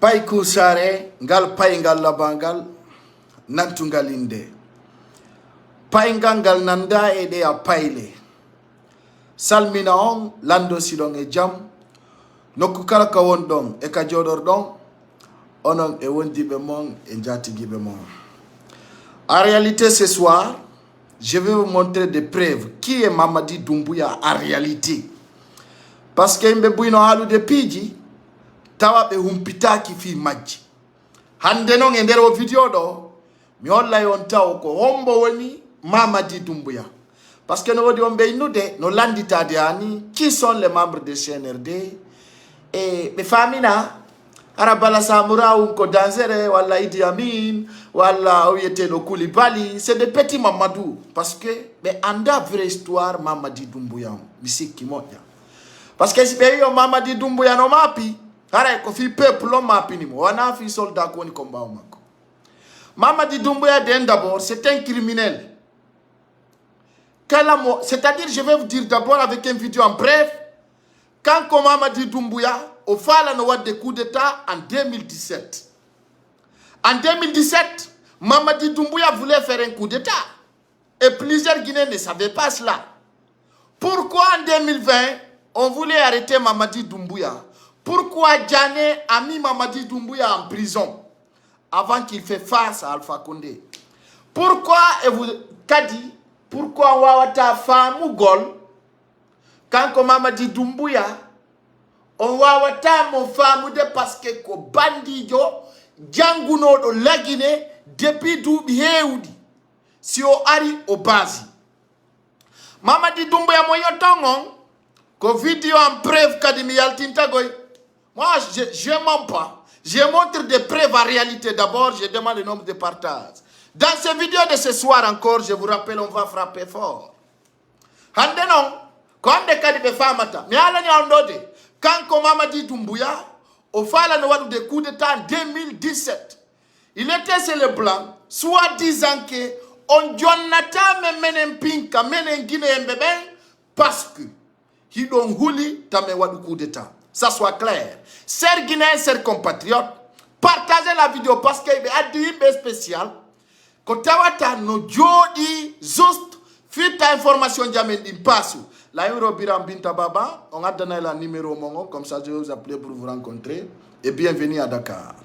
Pay kusare ngal pay ngal labangal nantungalinde. Pay ngal nanda ede a payle. Salmina on lando silong e jam. Nokukala ka wondong e ka jodor don. Onon e wondi be mon e njati gibe mon. En réalité ce soir, je vais vous montrer des preuves. Qui est Mamadi Doumbouya en réalité? Parce que mbe buino halu de piji tawa be humpitaki fi majji. Hande non e ndero video do mi holla yon taw ko hombo woni Mamadi Doumbouya. Parce que no wodi on be inude no landitade ani qui sont les membres de CNRD et be famina arabala samura ou ko danzere wala Idi Amin wala oyete no Koulibaly, c'est des petits Mamadou parce que be anda vraie histoire Mamadi Doumbouya misiki moja. Parce que si be yo Mamadi Doumbouya no mapi hara ko fi peuple o mapi ni mo wana fi soldat ko ni combat mako. Mamadi Doumbouya d'abord c'est un criminel. C'est-à-dire, je vais vous dire d'abord avec une vidéo en bref, quand Mamadi Doumbouya au Fala Noa des coups d'État en 2017. En 2017, Mamadi Doumbouya voulait faire un coup d'État. Et plusieurs Guinéens ne savaient pas cela. Pourquoi en 2020, on voulait arrêter Mamadi Doumbouya? Pourquoi Djane a mis Mamadi Doumbouya en prison avant qu'il fasse face à Alpha Condé? Pourquoi, et vous, Kadi, pourquoi Wawata Famou Gol, quand Mamadi Doumbouya, on Wawata mon famou de parce que ko bandijo, djanguno do la Guinée, depuis Doubi Heoudi, si o ari o basi. Mamadi Doumbouya moyo tongon, ko vidéo en preuve kadimi yaltinta goy. Moi, je mens pas. Je montre des preuves en réalité. D'abord, je demande le nombre de partages. Dans ces vidéos de ce soir encore, je vous rappelle, on va frapper fort. Handenon, quand des cas de femmes, mais à l'année quand Mamadi Doumbouya, au Fala Noa des coups d'État en 2017, il était sur le blanc, soit disant que on Jonathan menen pinka menen Guinée mbebe parce que il don huli tame wadu coup d'État. Ça soit clair. Chers Guinéens, chers compatriotes, partagez la vidéo parce qu'il y a des spécial. Kotawata no jodi juste fita information diamendi passe. La euro biram binta baba, on a donné la numéro mongo comme ça je vais vous appeler pour vous rencontrer et bienvenue à Dakar.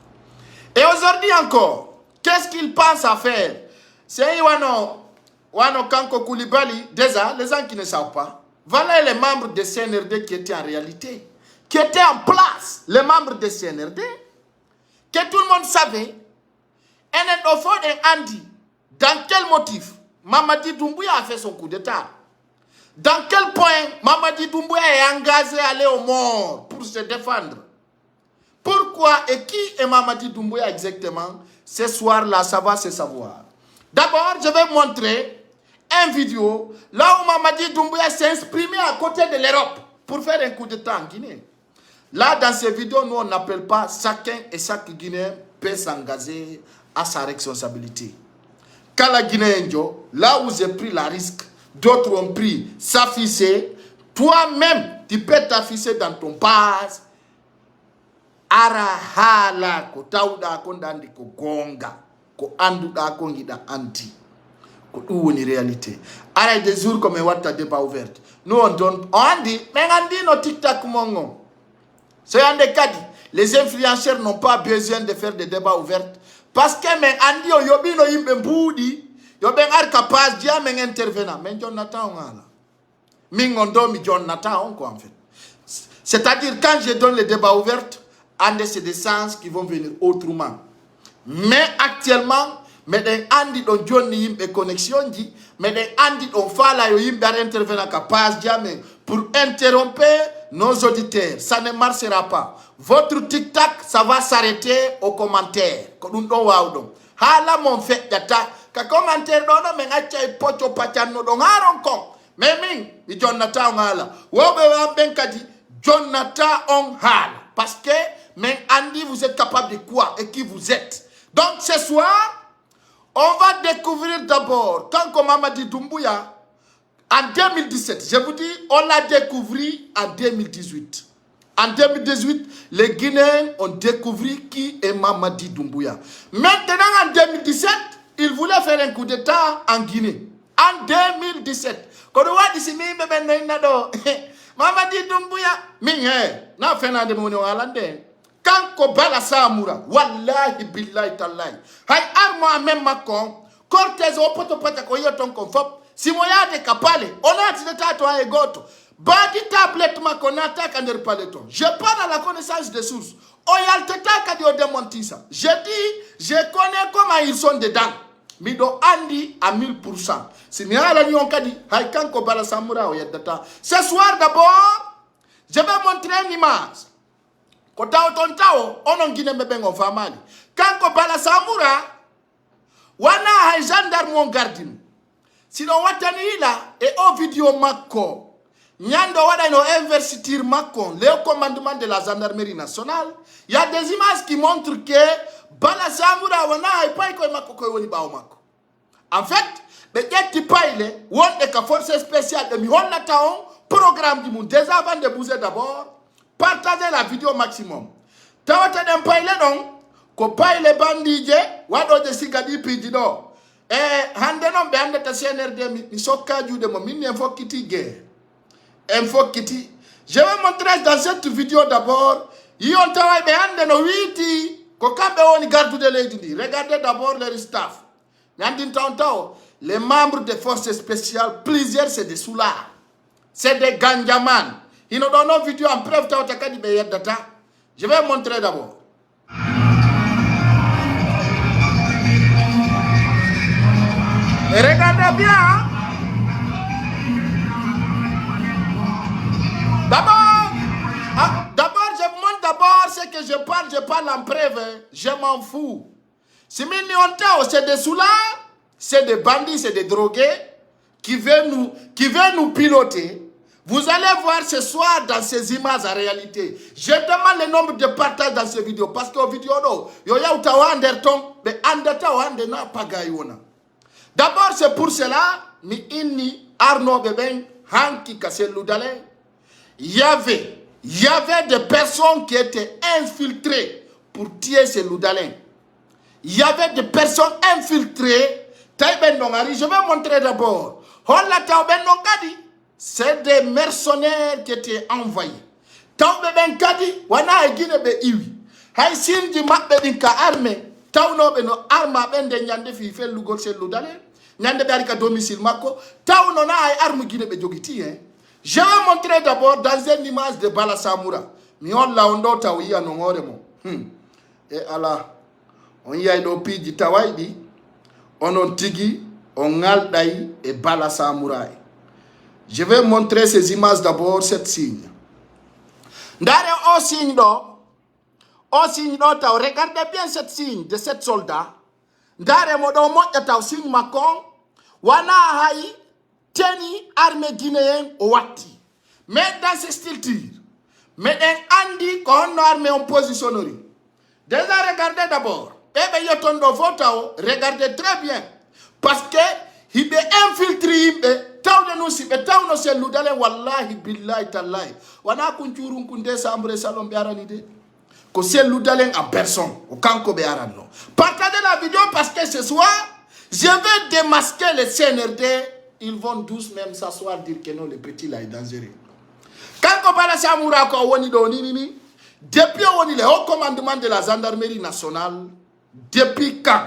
Et aujourd'hui encore, qu'est-ce qu'il pense à faire? C'est wano kanko Koulibaly, déjà les gens qui ne savent pas, voilà les membres de CNRD qui étaient en réalité, qui étaient en place, les membres de CNRD, que tout le monde savait. Et au fond de Andy, dans quel motif Mamadi Doumbouya a fait son coup d'État? Dans quel point Mamadi Doumbouya est engagé à aller au mort pour se défendre? Pourquoi et qui est Mamadi Doumbouya exactement? Ce soir-là, ça va se savoir. D'abord, je vais montrer une vidéo là où Mamadi Doumbouya s'est exprimé à côté de l'Europe pour faire un coup d'État en Guinée. Là, dans ces vidéos, nous, on n'appelle pas chacun et chaque Guinéen peut s'engager à sa responsabilité. Quand la Guinée, là où j'ai pris la risque, d'autres ont pris s'afficher, toi-même, tu peux t'afficher dans ton passe. Arahala, ko tauda kondandi ko gonga, ko anduda kongida anti. Ko une réalité. Arrête des jours comme un débat ouvert. Nous on donne, on dit, mais on dit nos tic-tac mongon. C'est un des cas. Les influenceurs n'ont pas besoin de faire des débats ouverts. Parce que men andi o yobi no yimbe mbudi yobe ngar capable dia men intervenant men Jonathan ngala mingondo mi Jonathan quoi en fait. C'est-à-dire quand je donne les débats ouverts, c'est des sens qui vont venir autrement. Mais actuellement, mais den andi don jonni yimbe connexion di, mais den andi don fala yo yimbe intervenant capable dia men pour interrompre nos auditeurs, ça ne marchera pas. Votre tic-tac, ça va s'arrêter aux commentaires. Hala mon fait data, ka commentaire dono men achay pocho pachano don haron kon. Meming ni Jonathan ngala. Wobe wa benkadi Jonathan on hal. Parce que men Andy vous êtes capable de quoi et qui vous êtes. Donc ce soir, on va découvrir d'abord quand Mamadi Doumbouya en 2017, je vous dis, on l'a découvert en 2018. En 2018, les Guinéens ont découvert qui est Mamadi Doumbouya. Maintenant, en 2017, ils voulaient faire un coup d'État en Guinée. En 2017. Quand on voit ici, Mamadi Doumbouya, na fena de mon hollandais. Quand Kobala Samura, wallahi billahi tallahi. Hay armo même Macron, Cortez au poto ko yoton kon fop. Si moya de kapale, on a dit de toi et goto. Badi tablette makonata kander paleton. Je parle à la connaissance des sources. Oyalteta kadio démonti ça. Je dis, je connais comment ils sont dedans. Mido andi à 1000%. Si ni ala ni on kadi, haikan ko bala samura oyadata. Ce soir d'abord, je vais montrer une image. Kota otontao, onon gine mebengo famali. Kan ko bala samura, wana hay gendarme on gardine. Sinon watani ila et au vidéo mako. Nyando wada ino investir Macron, le commandement de la gendarmerie nationale. Il y a des images qui montrent que Bala Samura wana haipai ko mako ko woni bawo mako. En fait, be yetti paile won de ka force spéciale de mi honna taon programme du monde. Déjà avant de bouger d'abord, partagez la vidéo maximum. Tawata dem paile non ko paile bandije wado de sigadi pidido. Hande non be hande ta CNRD mi sokka jude mo min info kiti guerre. Info Kitty. Je vais montrer dans cette vidéo d'abord. Yon tawa be hande no witi ko kambe woni garde de leydi. Regardez d'abord leur staff. Nandin tawtao les membres des forces spéciales, plusieurs c'est des soulards. C'est des ganjaman. Ils nous donnent une vidéo en preuve tawta kadi be yedata. Je vais montrer d'abord. Et regardez bien. D'abord, je montre d'abord ce que je parle en preuve. Je m'en fous. Si c'est des soulards, c'est des bandits, c'est des drogués qui veulent nous piloter. Vous allez voir ce soir dans ces images en réalité. Je demande le nombre de partages dans ces vidéos. Parce que vidéo, d'abord, c'est pour cela, Arnaud Beben, Hanki Kasseloudalen, il y avait des personnes qui étaient infiltrées pour tuer ces Loudalins. Il y avait des personnes infiltrées. Je vais montrer d'abord. C'est des mercenaires qui étaient envoyés. Je vais montrer d'abord dans une image de Bala Samura. Et Allah, on y a une pi di tawaidi, on tigi, on aldaï et Bala Samura. Je vais montrer ces images d'abord, cette signe. Ndare au signe do, regardez bien cette signe de cette soldat. Ndare modo mo yata signe makon, wana haï. Teni armée guinéenne au Wati. Mais dans ce style tir. Mais un Andi qu'on armée en positionnerie. Déjà regardez d'abord. Regardez très bien. Parce que il est infiltré. Tant de nous si tant de nous l'udale wallahi billahi tallahi. Wana kunchurun kunde sambre salom biaranide. Que c'est l'udale en personne. Au kanko biarano. Partagez la vidéo parce que ce soir, je vais démasquer les CNRD. Ils vont tous même s'asseoir dire que non, le petit là est dangereux. Quand on parle de Samura, depuis le haut commandement de la gendarmerie nationale, depuis quand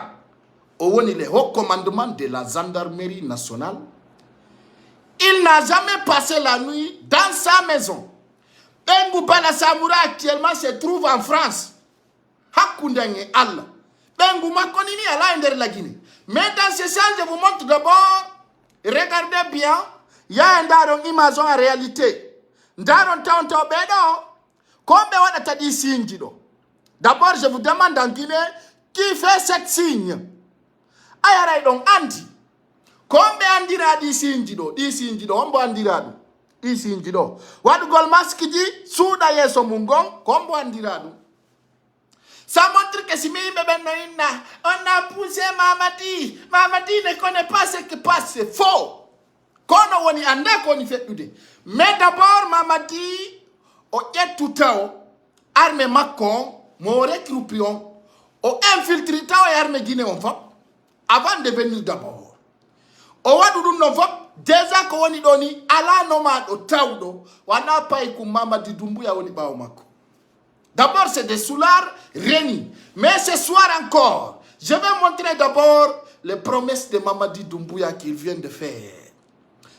le haut commandement de la gendarmerie nationale, il n'a jamais passé la nuit dans sa maison. Bengu Bala Samura actuellement se trouve en France. Hakundenge Allah. Bengu Makonini à l'Inde de la Guinée. Mais dans ce sens, je vous montre d'abord. Regardez bien, il y a un daron image en réalité. Daron taonto bedo, combien on a dit signe. D'abord, je vous demande en Guinée, qui fait cette signe? Ayara donc Andi. Combien andira di signe on bo andira di signe do. Wadu golmas qui dit, souda yeso mungong, combo andira do. Ça montre que si on a poussé Mamadi. Mamadi ne connaît pas ce qui passe, c'est faux. Mais d'abord, Mamadi, o etutao armée Macron mo recrupion o infiltré tao e armée Guinée on fop avant de venir d'abord o wadu no fop déjà ko woni doni ala nomade o tawdo wana pay ku Mamadi Doumbouya woni bawo makko. D'abord c'est des soulards réunis, mais ce soir encore je vais montrer d'abord les promesses de Mamadi Doumbouya qu'il vient de faire.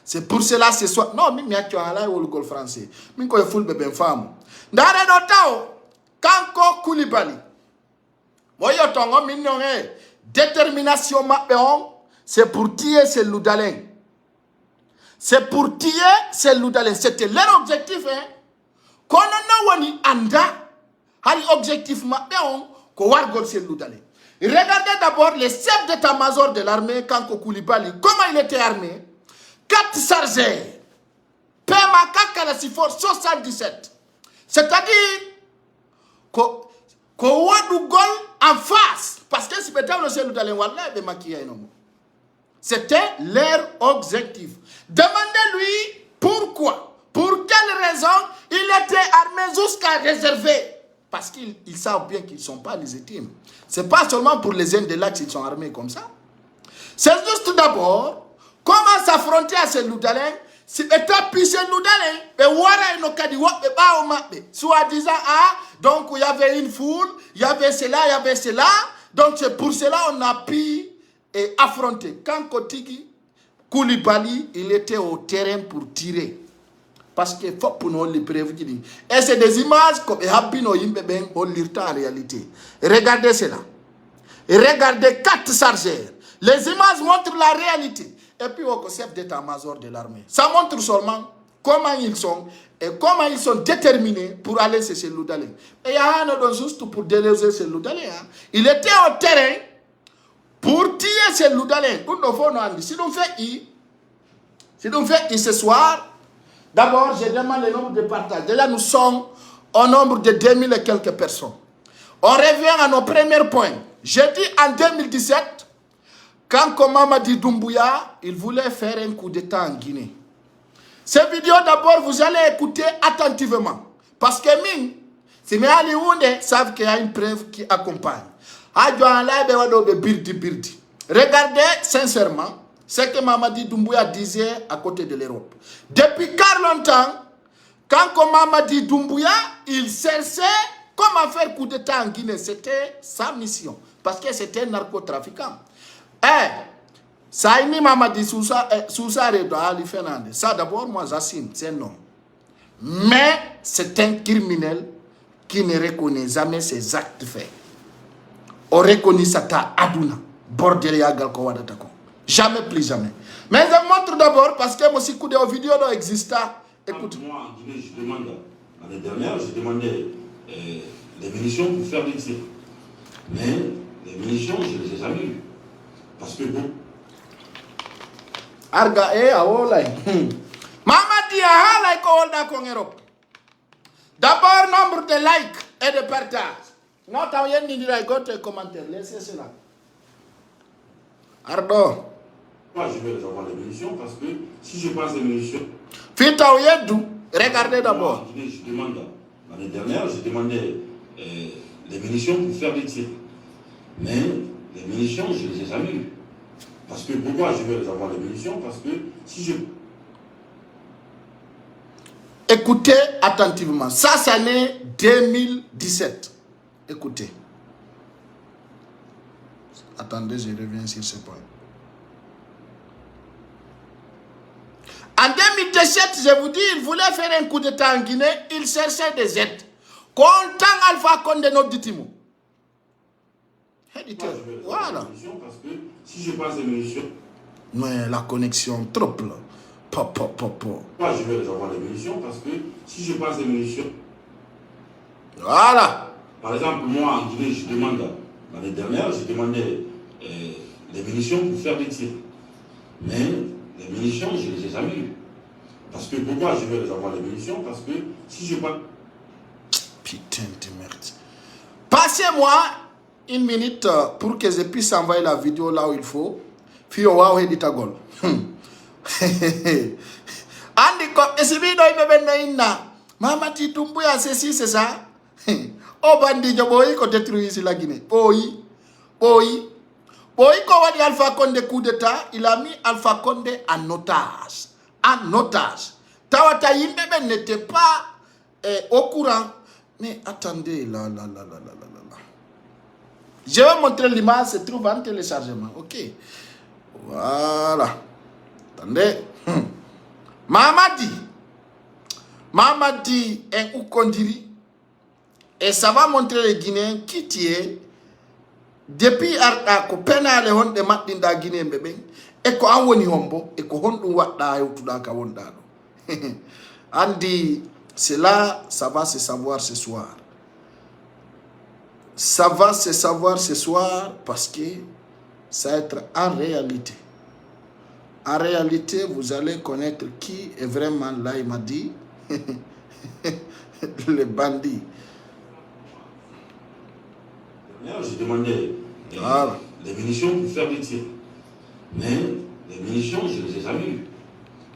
C'est pour cela ce soir. Non, mais tu as là le gol français. Mais quand il faut le bien femme. Dans le notao, Kanko Koulibaly. Moi, je t'en ai détermination mappéon. C'est pour tuer ces loudalins. C'est pour tuer ces loudalins. C'était leur objectif. Qu'on a wani anda. Hali objectif mappéon. Qu'on va gol ces loudalins. Regardez d'abord les chefs d'état-major de l'armée, Kanko Koulibaly. Comment il était armé? 4 chargeurs. Pema Kakala-Sifor 77. C'est-à-dire qu'on a du gol en face. Parce que si peut-être le seul d'aller voir là, il maquiller. C'était leur objectif. Demandez-lui pourquoi. Pour quelle raison il était armé jusqu'à réserver. Parce qu'ils savent bien qu'ils ne sont pas légitimes. Ce n'est pas seulement pour les Indélacs qu'ils sont armés comme ça. C'est juste d'abord comment s'affronter à ces loudalins. Si état pissé loudalins, mais voilà une occasion de pas au map. Soit disant donc il y avait une foule, il y avait cela, il y avait cela. Donc c'est pour cela on a pu affronter. Quand Kotigi Koulibaly, il était au terrain pour tirer. Parce que faut pour nous les prévenir. Et c'est des images comme Habino Yimbeben on lire en réalité. Regardez cela. Regardez 4 chargeurs. Les images montrent la réalité. Et puis au chef d'état-major de l'armée. Ça montre seulement comment ils sont et comment ils sont déterminés pour aller chez ces loudalins. Et il y a un juste pour déloger ces loudalins. Il était au terrain pour tuer ces loudalins. Si nous faisons ce soir, d'abord je demande le nombre de partages. Déjà nous sommes au nombre de 2000 et quelques personnes. On revient à nos premiers points. J'ai dit en 2017, quand Mamadi Doumbouya, il voulait faire un coup d'État en Guinée. Cette vidéo, d'abord, vous allez écouter attentivement. Parce que si mes Aliwounde savent qu'il y a une preuve qui accompagne. Regardez sincèrement ce que Mamadi Doumbouya disait à côté de l'Europe. Depuis 40 ans, quand Mamadi Doumbouya, il cherchait comment faire coup d'État en Guinée. C'était sa mission. Parce que c'était un narcotrafiquant. Ça ni Mamadi Sousa Ali Fernandez. Ça d'abord, moi j'assume, c'est un homme. Mais c'est un criminel qui ne reconnaît jamais ses actes faits. On reconnaît ça à Aduna. Bordelia Galkowadatako. Jamais plus jamais. Mais je montre d'abord parce que moi si coup de vidéo non existe. Écoute. Moi en Guinée, je demande, l'année dernière, je demandais des munitions pour faire des tirs. Mais les munitions, je ne les ai jamais eues. Parce que bon. Arga aolai. Mamadi ahalai ko holda ko Europe. D'abord nombre de likes et de partages. Non t'as rien ni dire gote commentaire. Laissez cela. Ardo. Moi je vais les avoir les munitions parce que si je passe les munitions. Fita oyedou. Regardez d'abord. Je demande. L'année dernière, je demandais des munitions pour faire des tirs. Mais les munitions, je ne les ai jamais eues. Parce que pourquoi je vais les avoir les munitions? Parce que si je... Écoutez attentivement. Ça, c'est l'année 2017. Écoutez. Attendez, je reviens sur ce point. En 2017, je vous dis, il voulait faire un coup d'État en Guinée. Il cherchait des aides. Content Alpha Condé notre ditimo. Voilà. Parce que si je passe les munitions. Mais la connexion trop là. Moi, je vais les avoir les munitions parce que si je passe les munitions. Voilà. Par exemple, moi en Guinée, je demande, l'année dernière, je demandais des munitions pour faire des tirs. Mais les munitions, je ne les ai jamais eues. Parce que pourquoi je vais les avoir les munitions? Parce que si je passe. Putain de merde. Passez-moi une minute pour que je puisse envoyer la vidéo là où il faut. Fio wa he ditagol. Andi ko esibido ibe benna inna. Mamadi Doumbouya, ceci, c'est ça. Oh, bandi, boy, qu'on détruit ici la Guinée. Boy, quand on dit Alpha Condé coup d'état, il a mis Alpha Condé en otage. En otage. Tawata Yimbebe n'était pas au courant. Mais attendez, là. Je vais montrer l'image, se trouve en téléchargement. Ok. Voilà. Attendez. Mamadi est Oukondiri. Et ça va montrer les Guinéens qui tiennent. Depuis ko pena le honde mattinda Guinée mbebe e ko an woni hombo e ko hondum wadda yewtuda ka wonda do andi c'est là ça va se savoir ce soir. Ça va se savoir ce soir parce que ça va être en réalité. En réalité, vous allez connaître qui est vraiment là, il m'a dit. Les bandits. J'ai demandé les munitions pour faire des tirs. Mais les munitions, je ne les ai jamais eues.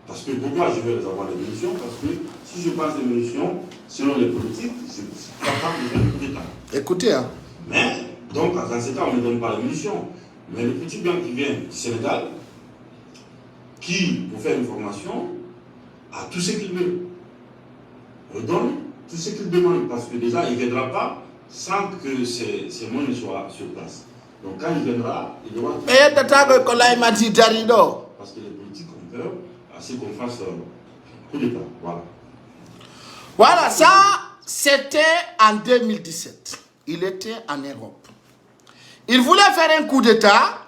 Parce que pourquoi je vais les avoir les munitions? Parce que si je passe les munitions, selon les politiques, je suis capable de faire le coup d'État. Écoutez, hein. Mais, donc, dans ce cas, on ne donne pas les munitions. Mais le petit blanc qui vient du Sénégal, qui, pour faire une formation, a tout ce qu'il veut. On donne tout ce qu'il demande. Parce que déjà, il ne viendra pas sans que ces moyens soient sur place. Donc quand il viendra, il devra... Parce que les politiques ont peur à ce qu'on fasse coup d'État. Voilà. Voilà, ça, c'était en 2017. Il était en Europe. Il voulait faire un coup d'État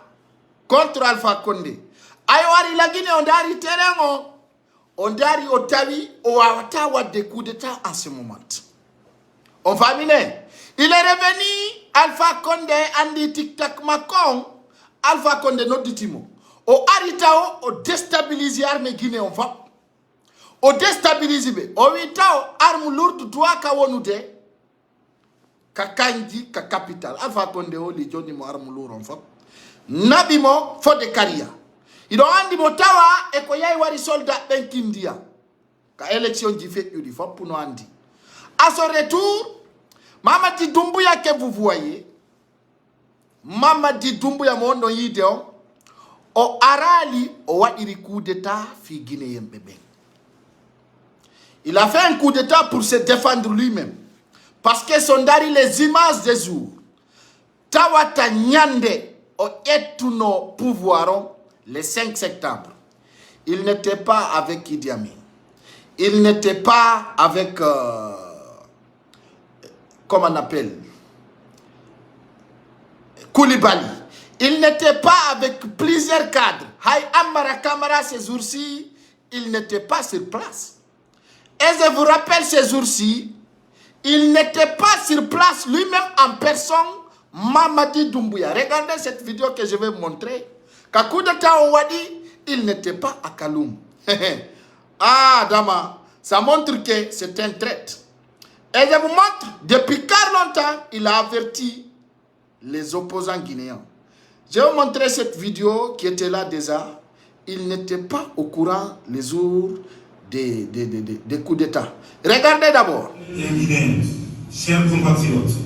contre Alpha Condé. Aïwari la Guinée, on dari terrain, on dari Otavi, on a des coups d'État en ce moment. On va miner. Il est revenu, Alpha Condé, Andi Tic-Tac Macon, Alpha Condé, notre ditimo. Au Aritao, au déstabiliser l'armée guinéenne, on va. Au déstabiliser, au Vitao, arme lourde, doit kawonude, Kakandi, ka capital. Alpha Condé, au Lidjoni, mo arme lourde, on va. Nabimo, faut de carrière. Il a andi motawa, et koyai wari soldat ben Kindia. Ka élection du fait, il faut pour nous andi. À son retour, Mamadi Doumbouya que vous voyez, Mamadi Doumbouya mondo yideo, o arali o wadiri coup d'état fi Guinée mbebe. Il a fait un coup d'état pour se défendre lui-même. Parce que son dari les images des jours. Tawata Nyande o etuno pouvoiron le 5 septembre. Il n'était pas avec Idi Amin. Il n'était pas avec... comment on appelle, Koulibaly. Il n'était pas avec plusieurs cadres. Hay Amara Kamara ces jours-ci, il n'était pas sur place. Et je vous rappelle ces jours-ci, il n'était pas sur place lui-même en personne, Mamadi Doumbouya. Regardez cette vidéo que je vais vous montrer. Quand coup d'état au Wadi, il n'était pas à Kaloum. Ah, Dama, ça montre que c'est un traître. Et je vous montre, depuis 40 ans, il a averti les opposants guinéens. Je vais vous montrer cette vidéo qui était là déjà. Il n'était pas au courant les jours des coups d'État. Regardez d'abord. Guinéens, chers compatriotes,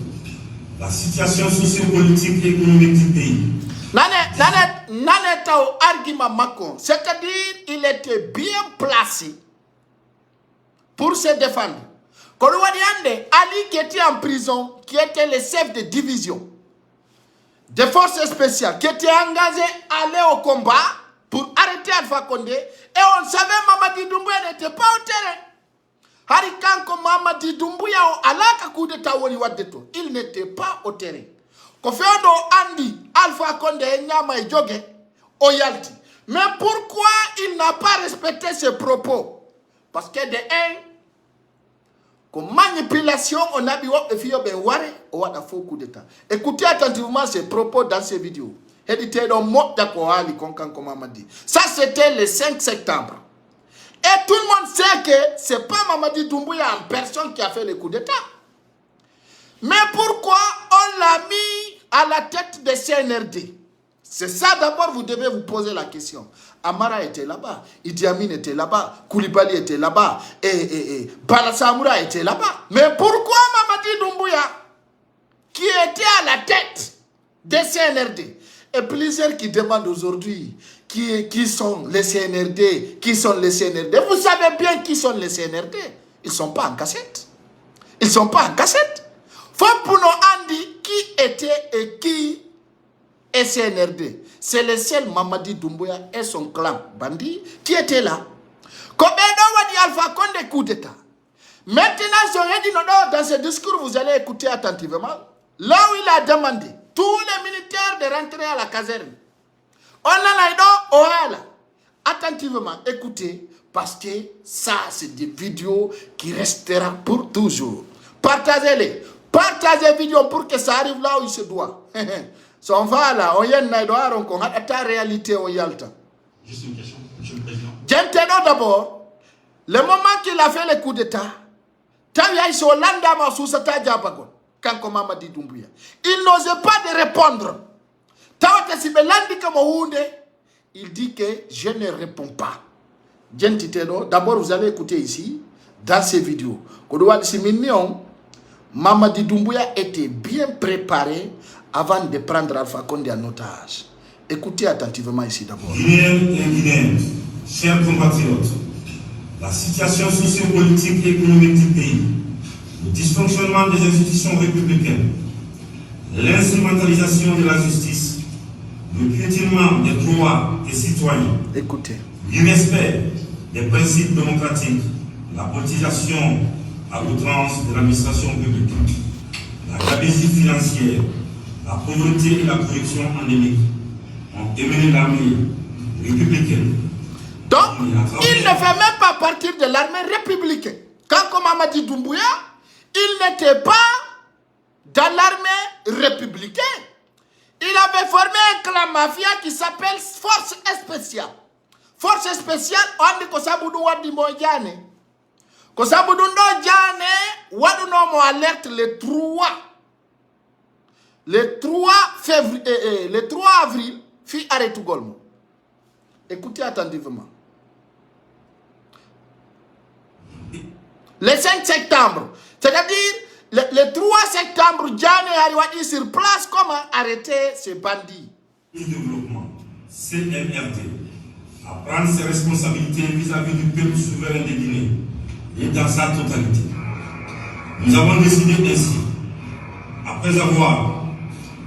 la situation sociopolitique et économique du pays. Nanetao argument Macron, c'est-à-dire il était bien placé pour se défendre. Kolouadiande, Ali qui était en prison, qui était le chef de division des forces spéciales, qui était engagé à aller au combat pour arrêter Alpha Condé, et on savait Mamadi Doumbouya n'était pas au terrain. Harikanko Mamadi Doumbouya alaka coup d'état woni wadeto, il n'était pas au terrain. Kofeodo Andi Alpha Condé nyama joge oyalti. Mais pourquoi il n'a pas respecté ses propos? Parce que de un, comme manipulation, on a dit un faux coup d'état. Écoutez attentivement ces propos dans ces vidéos. Ça, c'était le 5 septembre. Et tout le monde sait que ce n'est pas Mamadi Doumbouya en personne qui a fait le coup d'état. Mais pourquoi on l'a mis à la tête de CNRD? C'est ça d'abord, vous devez vous poser la question. Amara était là-bas, Idi Amin était là-bas, Koulibaly était là-bas, et Bala Samoura était là-bas. Mais pourquoi Mamadi Doumbouya, qui était à la tête des CNRD, et plusieurs qui demandent aujourd'hui qui sont les CNRD, qui sont les CNRD. Vous savez bien qui sont les CNRD. Ils ne sont pas en cassette. Ils ne sont pas en cassette. Faut pour nous Andy qui était et qui est CNRD. C'est le seul Mamadi Doumbouya et son clan bandit qui était là. Comme on dit Alpha Condé coup d'État. Maintenant, dans ce discours, vous allez écouter attentivement. Là où il a demandé tous les militaires de rentrer à la caserne. On a là, attentivement, écoutez, parce que ça, c'est des vidéos qui resteront pour toujours. Partagez-les. Partagez les vidéos pour que ça arrive là où il se doit. Son va là, on y a une réalité au Yalta. Juste une question, Monsieur le Président. Genteno d'abord, le moment qu'il a fait le coup d'État, il n'osait pas de répondre. Il dit que je ne réponds pas. D'abord, vous allez écouter ici, dans ces vidéos. Mamadi Doumbouya était bien préparé avant de prendre Alpha Condé en otage. Écoutez attentivement ici d'abord. Guinéens et Guinéennes, chers compatriotes, la situation sociopolitique et économique du pays, le dysfonctionnement des institutions républicaines, l'instrumentalisation de la justice, le piétinement des droits des citoyens, l'irrespect des principes démocratiques, la politisation à outrance de l'administration publique, la gabegie financière, la pauvreté et la corruption endémique ont émené l'armée républicaine. Donc, il ne fait même pas partie de l'armée républicaine. Quand Mamadi Doumbouya, il n'était pas dans l'armée républicaine. Il avait formé un clan mafia qui s'appelle Force Spéciale. Force Spéciale, on dit que ça boudou wadi mojane. Que ça boudou no jane, wadu no mo alerte le 3. Le 3 février, le 3 avril, fi arrêté Golmo. Écoutez attentivement. Le 5 septembre, c'est-à-dire le 3 septembre, Djane Ariwadi sur place, comment arrêter ces bandits. Le développement, CNRD, à prendre ses responsabilités vis-à-vis du peuple souverain de Guinée et dans sa totalité. Nous avons décidé ainsi, après avoir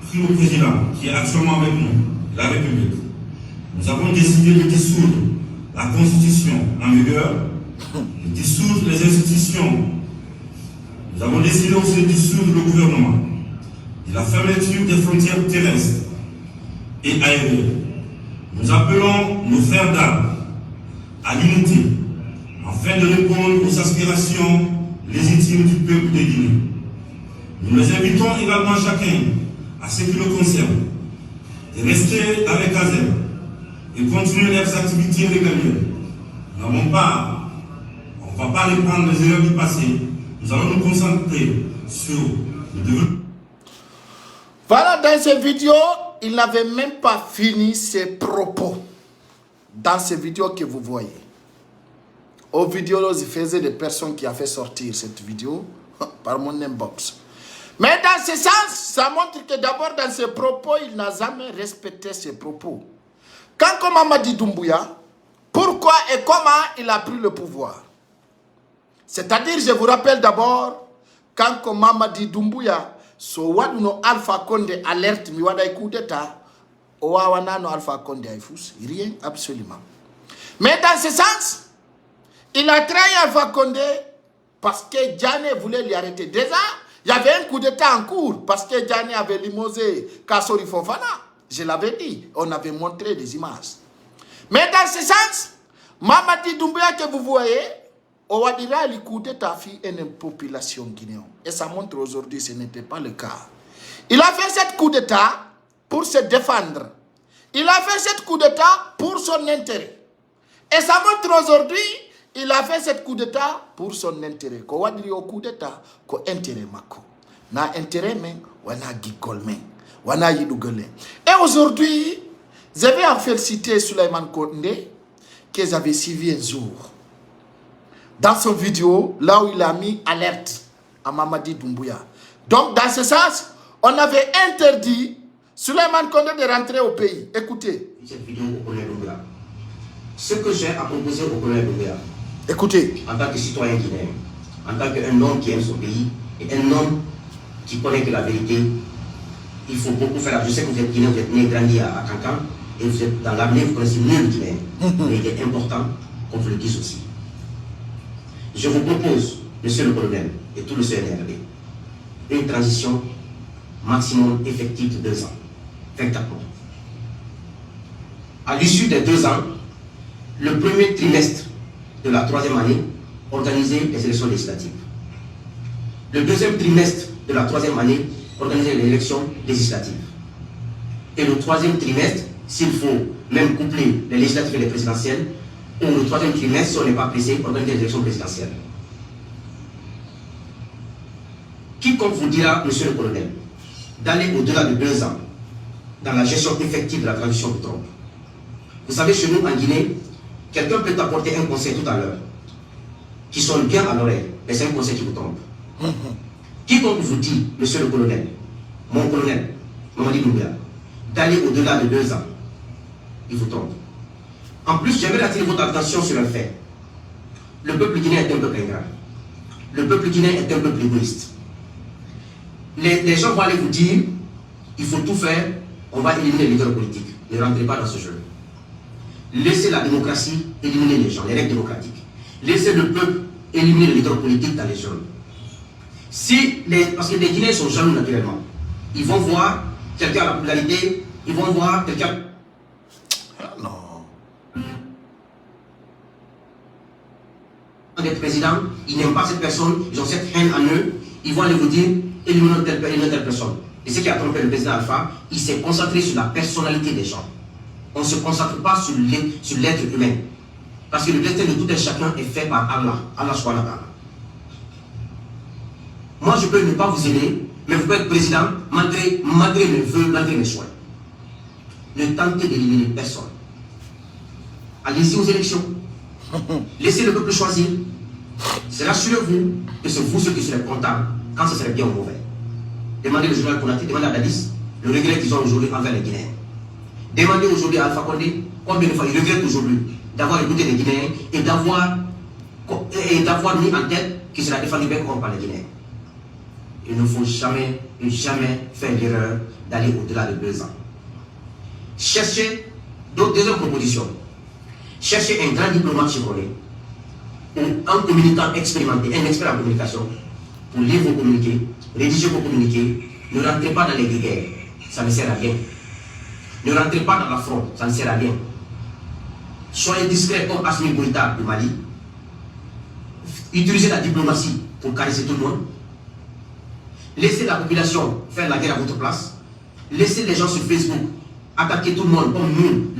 pris le président qui est actuellement avec nous, la République, nous avons décidé de dissoudre la Constitution en vigueur, de dissoudre les institutions. Nous avons décidé aussi de dissoudre le gouvernement, de la fermeture des frontières terrestres et aériennes. Nous appelons nos frères d'armes à l'unité afin de répondre aux aspirations légitimes du peuple de Guinée. Nous les invitons également chacun, à ce qui le concerne, de rester avec Azer et continuer leurs activités régaliennes. Nous n'avons pas, on ne va pas reprendre les erreurs du passé. Nous allons nous concentrer sur le développement. Voilà, dans ces vidéos, il n'avait même pas fini ses propos. Dans ces vidéos que vous voyez. Aux vidéos, il faisait des personnes qui ont fait sortir cette vidéo par mon inbox. Mais dans ce sens, ça montre que d'abord dans ses propos, il n'a jamais respecté ses propos. Quand Mamadi Doumbouya, pourquoi et comment il a pris le pouvoir? C'est-à-dire, je vous rappelle d'abord, quand Mamadi Doumbouya, so waduno Alpha Condé alerte mi wada coup d'état, owawanano Alpha Condé aifous, rien, absolument. Mais dans ce sens, il a trahi Alpha Condé parce que Djane voulait l'y arrêter. Déjà, il y avait un coup d'état en cours parce que Djane avait limosé Kassori Fofana. Je l'avais dit, on avait montré des images. Mais dans ce sens, Mamadi Doumbouya que vous voyez, Owadira le coup d'état fit une population guinéenne. Et ça montre aujourd'hui que ce n'était pas le cas. Il a fait cette coup d'état pour se défendre. Il a fait cette coup d'état pour son intérêt. Et ça montre aujourd'hui, il a fait cette coup d'état pour son intérêt. Ko wadiri au coup d'état, ko intérêt mako. Na intérêt men, wana gigol men, wana yidugole. Et aujourd'hui, Je vais en féliciter Souleymane Condé, que j'avais suivi un jour. Dans son vidéo, là où il a mis alerte à Mamadi Doumbouya. Donc, dans ce sens, on avait interdit Souleymane Condé de rentrer au pays. Écoutez. Cette vidéo au colonel Doumbouya. Ce que j'ai à proposer au colonel Doumbouya, écoutez, en tant que citoyen guinéen, en tant qu'un homme qui aime son pays, et un homme qui connaît que la vérité, il faut beaucoup faire. Je sais que vous êtes guinéen, vous êtes né et grandi à Cancan, et vous êtes dans l'avenir, vous connaissez mieux le Guinéen. Mais il est important qu'on vous le dise aussi. Je vous propose, monsieur le colonel, et tout le CNRD, une transition maximum effective de 2 ans, 24 mois. À l'issue des 2 ans, le premier trimestre de la 3e année, organiser les élections législatives. Le 2e trimestre de la 3e année, organiser les élections législatives. Et le 3e trimestre, s'il faut même coupler les législatives et les présidentielles, ou le 3e trimestre, si on n'est pas pressé, organiser les élections présidentielles. Quiconque vous dira, monsieur le colonel, d'aller au-delà de 2 ans dans la gestion effective de la transition vous trompe. Vous savez, chez nous en Guinée, quelqu'un peut t'apporter un conseil tout à l'heure qui sonne bien à l'oreille, mais c'est un conseil qui vous trompe. Quiconque vous dit, monsieur le colonel, mon colonel, Mamadi Doumbouya, d'aller au-delà de 2 ans, il vous trompe. En plus, j'aimerais attirer votre attention sur un fait. Le peuple guinéen est un peuple ingrat. Le peuple guinéen est un peuple égoïste. Les gens vont aller vous dire, il faut tout faire, on va éliminer les leaders politiques. Ne rentrez pas dans ce jeu. Laissez la démocratie éliminer les gens, les règles démocratiques. Laissez le peuple éliminer les leaders politiques dans les jeunes. Parce que les Guinéens sont jaloux naturellement. Ils vont voir quelqu'un à la popularité, ils vont voir quelqu'un... d'être président, ils n'aiment pas cette personne, ils ont cette haine en eux, ils vont aller vous dire, éliminons telle personne. Et ce qui a trompé le président Alpha, il s'est concentré sur la personnalité des gens. On ne se concentre pas sur l'être humain. Parce que le destin de tout un chacun est fait par Allah. Allah subhanahu wa ta'ala. Moi, je peux ne pas vous aider, mais vous pouvez être président malgré mes vœux, malgré mes choix. Ne tentez d'éliminer personne. Allez-y aux élections. Laissez le peuple choisir. C'est rassurez-vous que c'est vous ceux qui serez comptables quand ce serait bien ou mauvais. Demandez le journal Konaté, demandez à Dadis le regret qu'ils ont aujourd'hui envers les Guinéens. Demandez aujourd'hui à Alpha Condé combien de fois il regrette aujourd'hui d'avoir écouté les Guinéens et d'avoir mis en tête qu'il sera défendu bien par les Guinéens. Il ne faut jamais faire l'erreur d'aller au-delà de 2 ans. Cherchez, deuxième proposition, cherchez un grand diplomate chevronné ou un communicant expérimenté, un expert en communication, pour lire vos communiqués, rédiger vos communiqués. Ne rentrez pas dans les guerres, ça ne sert à rien. Ne rentrez pas dans la fraude, ça ne sert à rien. Soyez discret comme Assimi Goïta du Mali. Utilisez la diplomatie pour caresser tout le monde. Laissez la population faire la guerre à votre place. Laissez les gens sur Facebook attaquer tout le monde comme nous,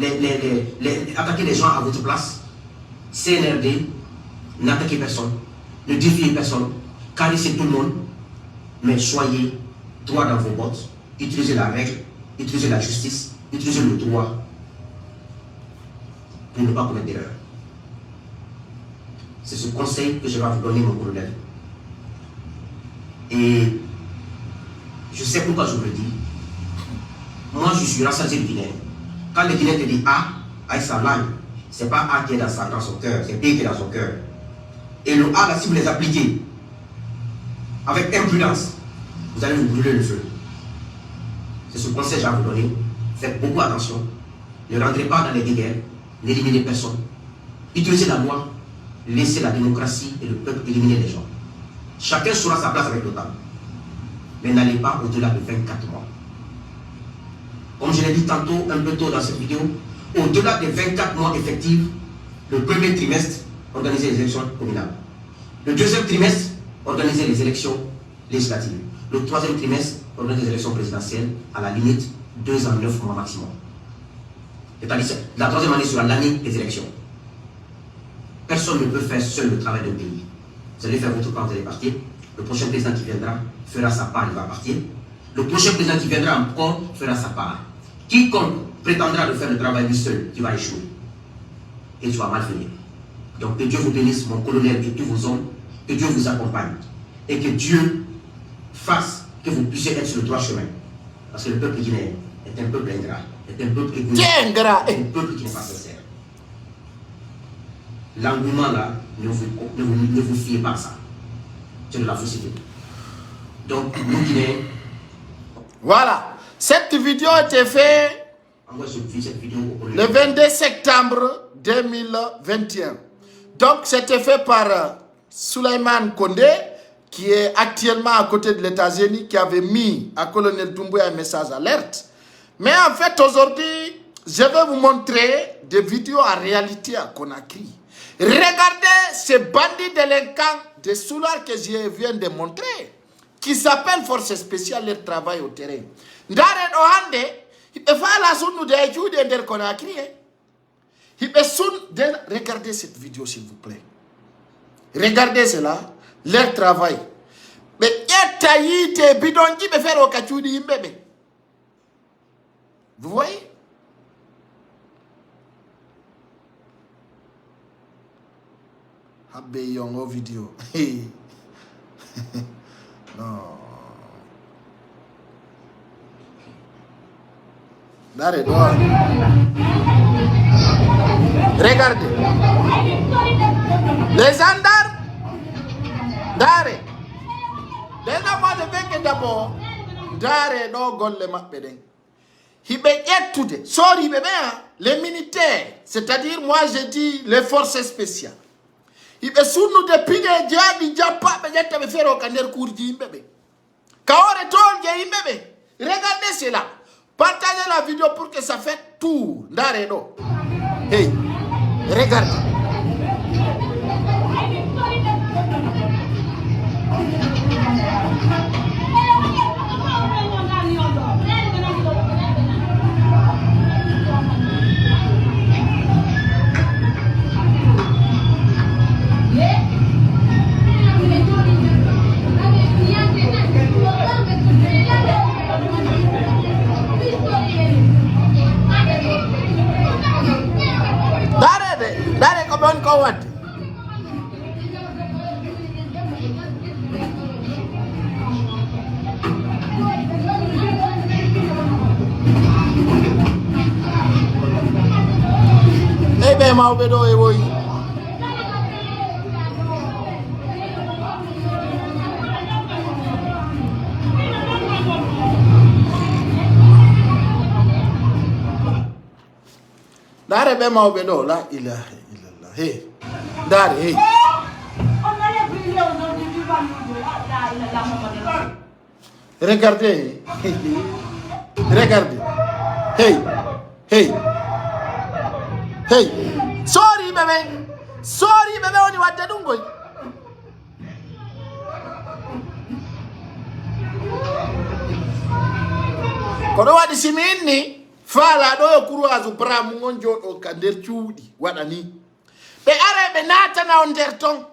attaquer les gens à votre place. CNRD, n'attaquez personne, ne défiez personne, caressez tout le monde, mais soyez droit dans vos bottes. Utilisez la règle, utilisez la justice, utilisez le droit pour ne pas commettre d'erreur. C'est ce conseil que je vais vous donner, mon colonel. Et je sais pourquoi je vous le dis. Moi, je suis rassasié de Guinée. Quand le Guinéen te dit A, avec sa langue, c'est pas A qui est dans son cœur, c'est B qui est dans son cœur. Et le A, là, si vous les appliquez avec imprudence, vous allez vous brûler le feu. C'est ce conseil que j'ai à vous donner. Faites beaucoup attention. Ne rentrez pas dans les guerres, n'éliminez personne. Utilisez la loi, laissez la démocratie et le peuple éliminer les gens. Chacun saura sa place avec l'OTAN. Mais n'allez pas au-delà de 24 mois. Comme je l'ai dit tantôt, un peu tôt dans cette vidéo, au-delà des 24 mois effectifs, le premier trimestre, organiser les élections communales. Le deuxième trimestre, organiser les élections législatives. Le troisième trimestre, organiser les élections présidentielles, à la limite, 2 ans, 9 mois maximum. C'est-à-dire, la troisième année sera l'année des élections. Personne ne peut faire seul le travail d'un pays. Vous allez faire votre part, vous allez partir. Le prochain président qui viendra fera sa part, il va partir. Le prochain président qui viendra encore fera sa part. Quiconque prétendra de faire le travail lui seul, tu vas échouer. Et tu vas mal finir. Donc que Dieu vous bénisse, mon colonel et tous vos hommes, que Dieu vous accompagne. Et que Dieu fasse que vous puissiez être sur le droit chemin. Parce que le peuple guinéen est un peuple ingrat, est un peuple égoïste, un peuple qui n'est pas sincère. L'engouement là, ne vous fiez pas à ça. C'est de la fausseté. Donc, nous Guinéens. Voilà. Cette vidéo a été faite le 22 septembre 2021. Donc, c'était fait par Souleymane Kondé, qui est actuellement à côté de l'États-Unis, qui avait mis à Colonel Doumbouya un message alerte. Mais en fait, aujourd'hui, je vais vous montrer des vidéos en réalité à Conakry. Regardez ces bandits délinquants de Soulard que je viens de montrer, qui s'appellent Forces Spéciales et Travail au terrain. Regardez cette vidéo s'il vous plaît. Regardez cela, leur travail. Mais vous voyez? Abeyongo vidéo. Non. Regardez. Les gendarmes. Dare. Moi de venir d'abord. Dare no golle mappeden. Hibe étude. Sorry bébé, les militaires, c'est-à-dire moi je dis les forces spéciales. Hibe sunu de pide jadi japa be jetta be fero kander kurji imbebe. Kaore tol je imbebe. Regardez cela. Partagez la vidéo pour que ça fait tout. Dare no. Hey, regardez. Dare come on forward. Ebe ma obedo e boy. Dare be ma obedo la ilaha. Hey, Daddy, hey. Regardez. Regardez. Hey, hey. Hey. Sorry, bébé. Sorry, bébé, on y va te dungo. Kono wadi simini. Fala doyo kuru azupra mungonjo o kander chudi. Wadani. Be arebe nata na onderton.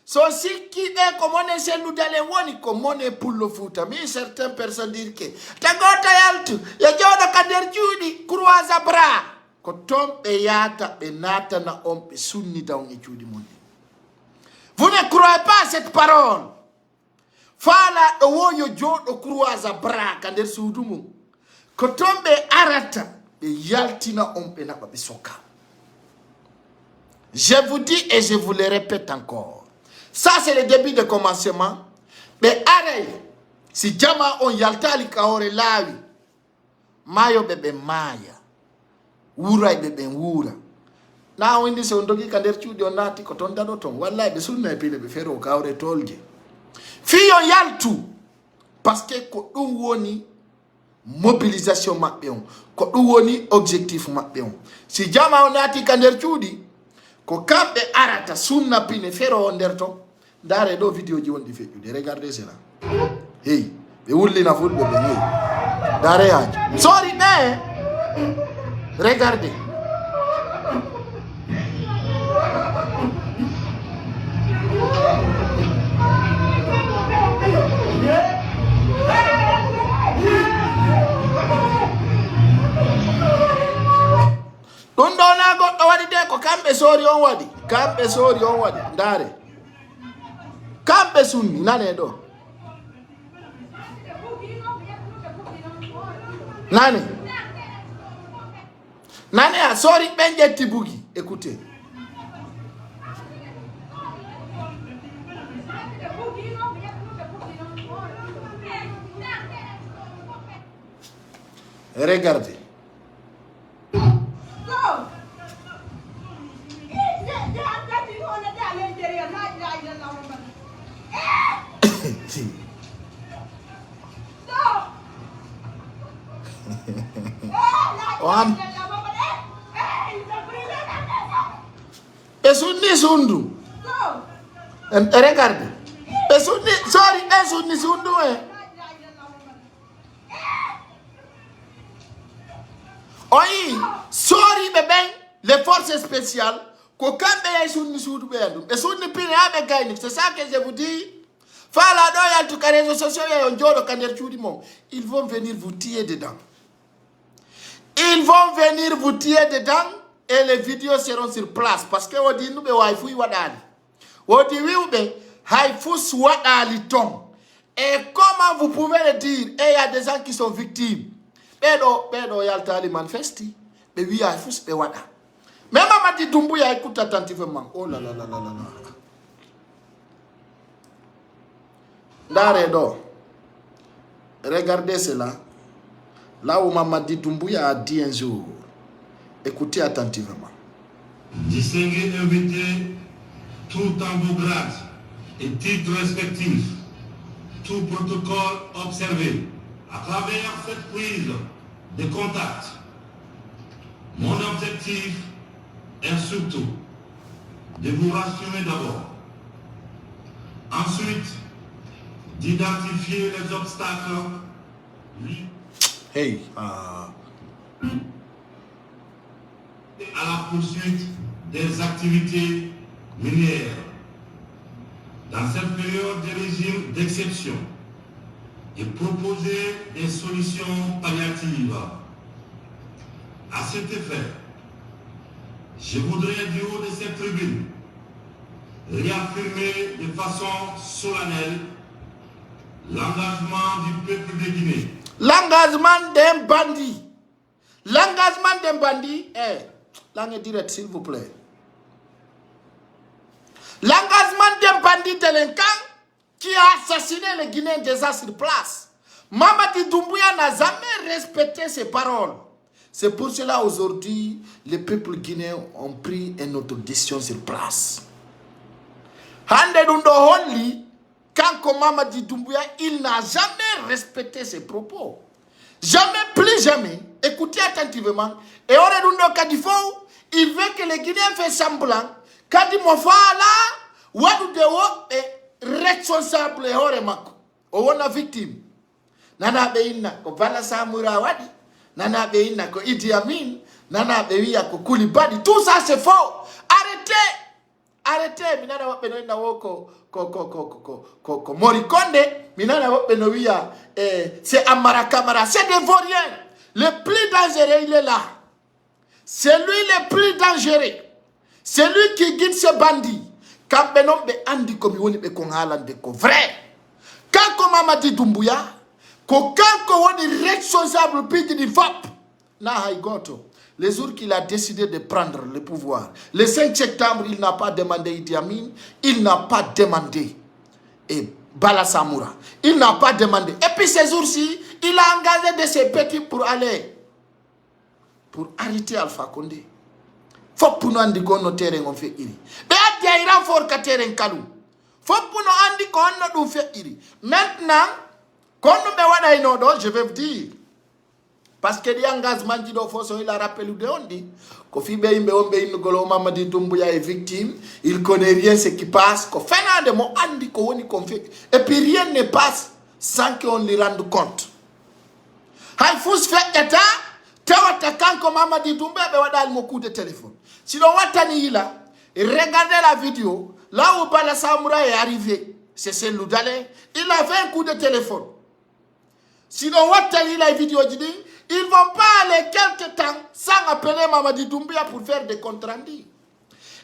So si qui est comme on est chez nous dans les woni comme on est pour le foot. Mais certaines personnes disent que tangota yaltu ya jodo kader judi kurwaza bra. Ko tombe yata be nata na ompe sunni dans les judi monde. Vous ne croyez pas cette parole? Fala do woyo jodo kurwaza bra kader sudumu. Ko tombe arata be yaltina ompe na babisoka. Je vous dis et je vous le répète encore. Ça, c'est le début de commencement. Mais arrête. Si Jama on yalta li kaore lawi. Mayo bebe maya. Ura bebe ura. Na windi se ondogi kander chudi onati kotonda doton. Wallahi be sunna pile be fero kaore tolje. Fiyo yaltu. Parce que ko dum woni mobilisation mabbeon. Ko dum woni objectif mabbeon. Si Jama onati kander chudi ko kambe arata sunna pine fero onderto dare do video ji wondi fejjude regardez cela hey be wulli na fulbe be hey dare haji sorry mais regardez sori on wadi kambe sori on wadi ndare kambe sunni nane do nane a sori benje tibugi écoutez regardez Esunni sundu. Regardez. Esunni, sorry, esunni sundu Oui, sorry bébé, les forces spéciales. Kokambe esunni sundu bendum. Esunni pire abe gainik. C'est ça que je vous dis. Fala doya tout cas réseaux sociaux et onjolo kander chudimo. Ils vont venir vous tirer dedans. Ils vont venir vous tirer dedans et les vidéos seront sur place parce que on dit nous be waifu wadali. On dit oui be haifus wadali tom. Et comment vous pouvez le dire? Et il y a des gens qui sont victimes. Bedo yaltali manifesti. Mais oui haifus be wada. Même Mamadi Doumbouya écoute attentivement. Oh là là là là là là. Daredo. Regardez cela. Là où Mamadi Doumbouya a dit un jour, écoutez attentivement. Distingués invités, tout en vos grades et titres respectifs, tout protocole observé, à travers cette prise de contact, mon objectif est surtout de vous rassurer d'abord. Ensuite, d'identifier les obstacles. Hey, à la poursuite des activités minières. Dans cette période de régime d'exception, et proposer des solutions palliatives. À cet effet, je voudrais du haut de cette tribune réaffirmer de façon solennelle l'engagement du peuple de Guinée. L'engagement d'un bandit. L'engagement d'un bandit est... Langue direct, s'il vous plaît. L'engagement d'un bandit délinquant qui a assassiné les Guinéens déjà sur place. Mamadi Doumbouya n'a jamais respecté ses paroles. C'est pour cela aujourd'hui, les peuples guinéens ont pris une autre décision sur place. Hande Dundo Holli, quand Mamadi Doumbouya, il n'a jamais respecté ses propos. Jamais, plus jamais. Écoutez attentivement. Et on est Dundo Kadifo, il veut que les Guinéens fassent semblant. Kadi Mofala, Wadou Dewo est responsable et Horemako. On a victime. Nana Beina, ko Bala Samura Wadi. Nana Beina, ko Idi Amin. Nana Beina, ko Koulibaly. Tout ça c'est faux. Arrêtez. Arrêtez. Minana Wapenoina Woko. Ko Morikonde. Minana Wapenoia. C'est Amara Kamara. C'est des vauriens. Le plus dangereux, il est là. C'est lui le plus dangereux. C'est lui qui guide ce bandit. Quand Benom be andi komi woni be kongalan de ko vrai. Quand Mamadi Doumbouya, quand on est responsable du VAP, les jours qu'il a décidé de prendre le pouvoir, le 5 septembre, il n'a pas demandé Idi Amin, il n'a pas demandé Bala Samoura, il n'a pas demandé. Et puis ces jours-ci, il a engagé de ses petits pour aller, pour arrêter Alpha Condé. Faut pour nous andi qu'on no terrain on fait iri. Mais à dire il renfort ka terrain kalou. Faut pour nous andi qu'on no fait iri. Maintenant, quand nous me wada inodo, je vais vous dire. Parce que les engagements qui doivent il a rappelé de on dit. Kofi Beimbe Ombe Ingolo Mamadi Doumbouya est victime. Il connaît rien ce qui passe. Kofi n'a de mon andi ko woni conflit. Et puis rien ne passe sans qu'on lui rende compte. Haifous fait état. Tawata kanko Mamadi Doumbouya be wada mon coup de téléphone. Sinon watani ila. Regardez la vidéo. Là où Bala Samoura est arrivé. C'est celle d'Alé. Il a fait un coup de téléphone. Sinon, watali la vidéo dit, ils ne vont pas aller quelque temps sans appeler Mamadi Doumbouya pour faire des comptes rendus.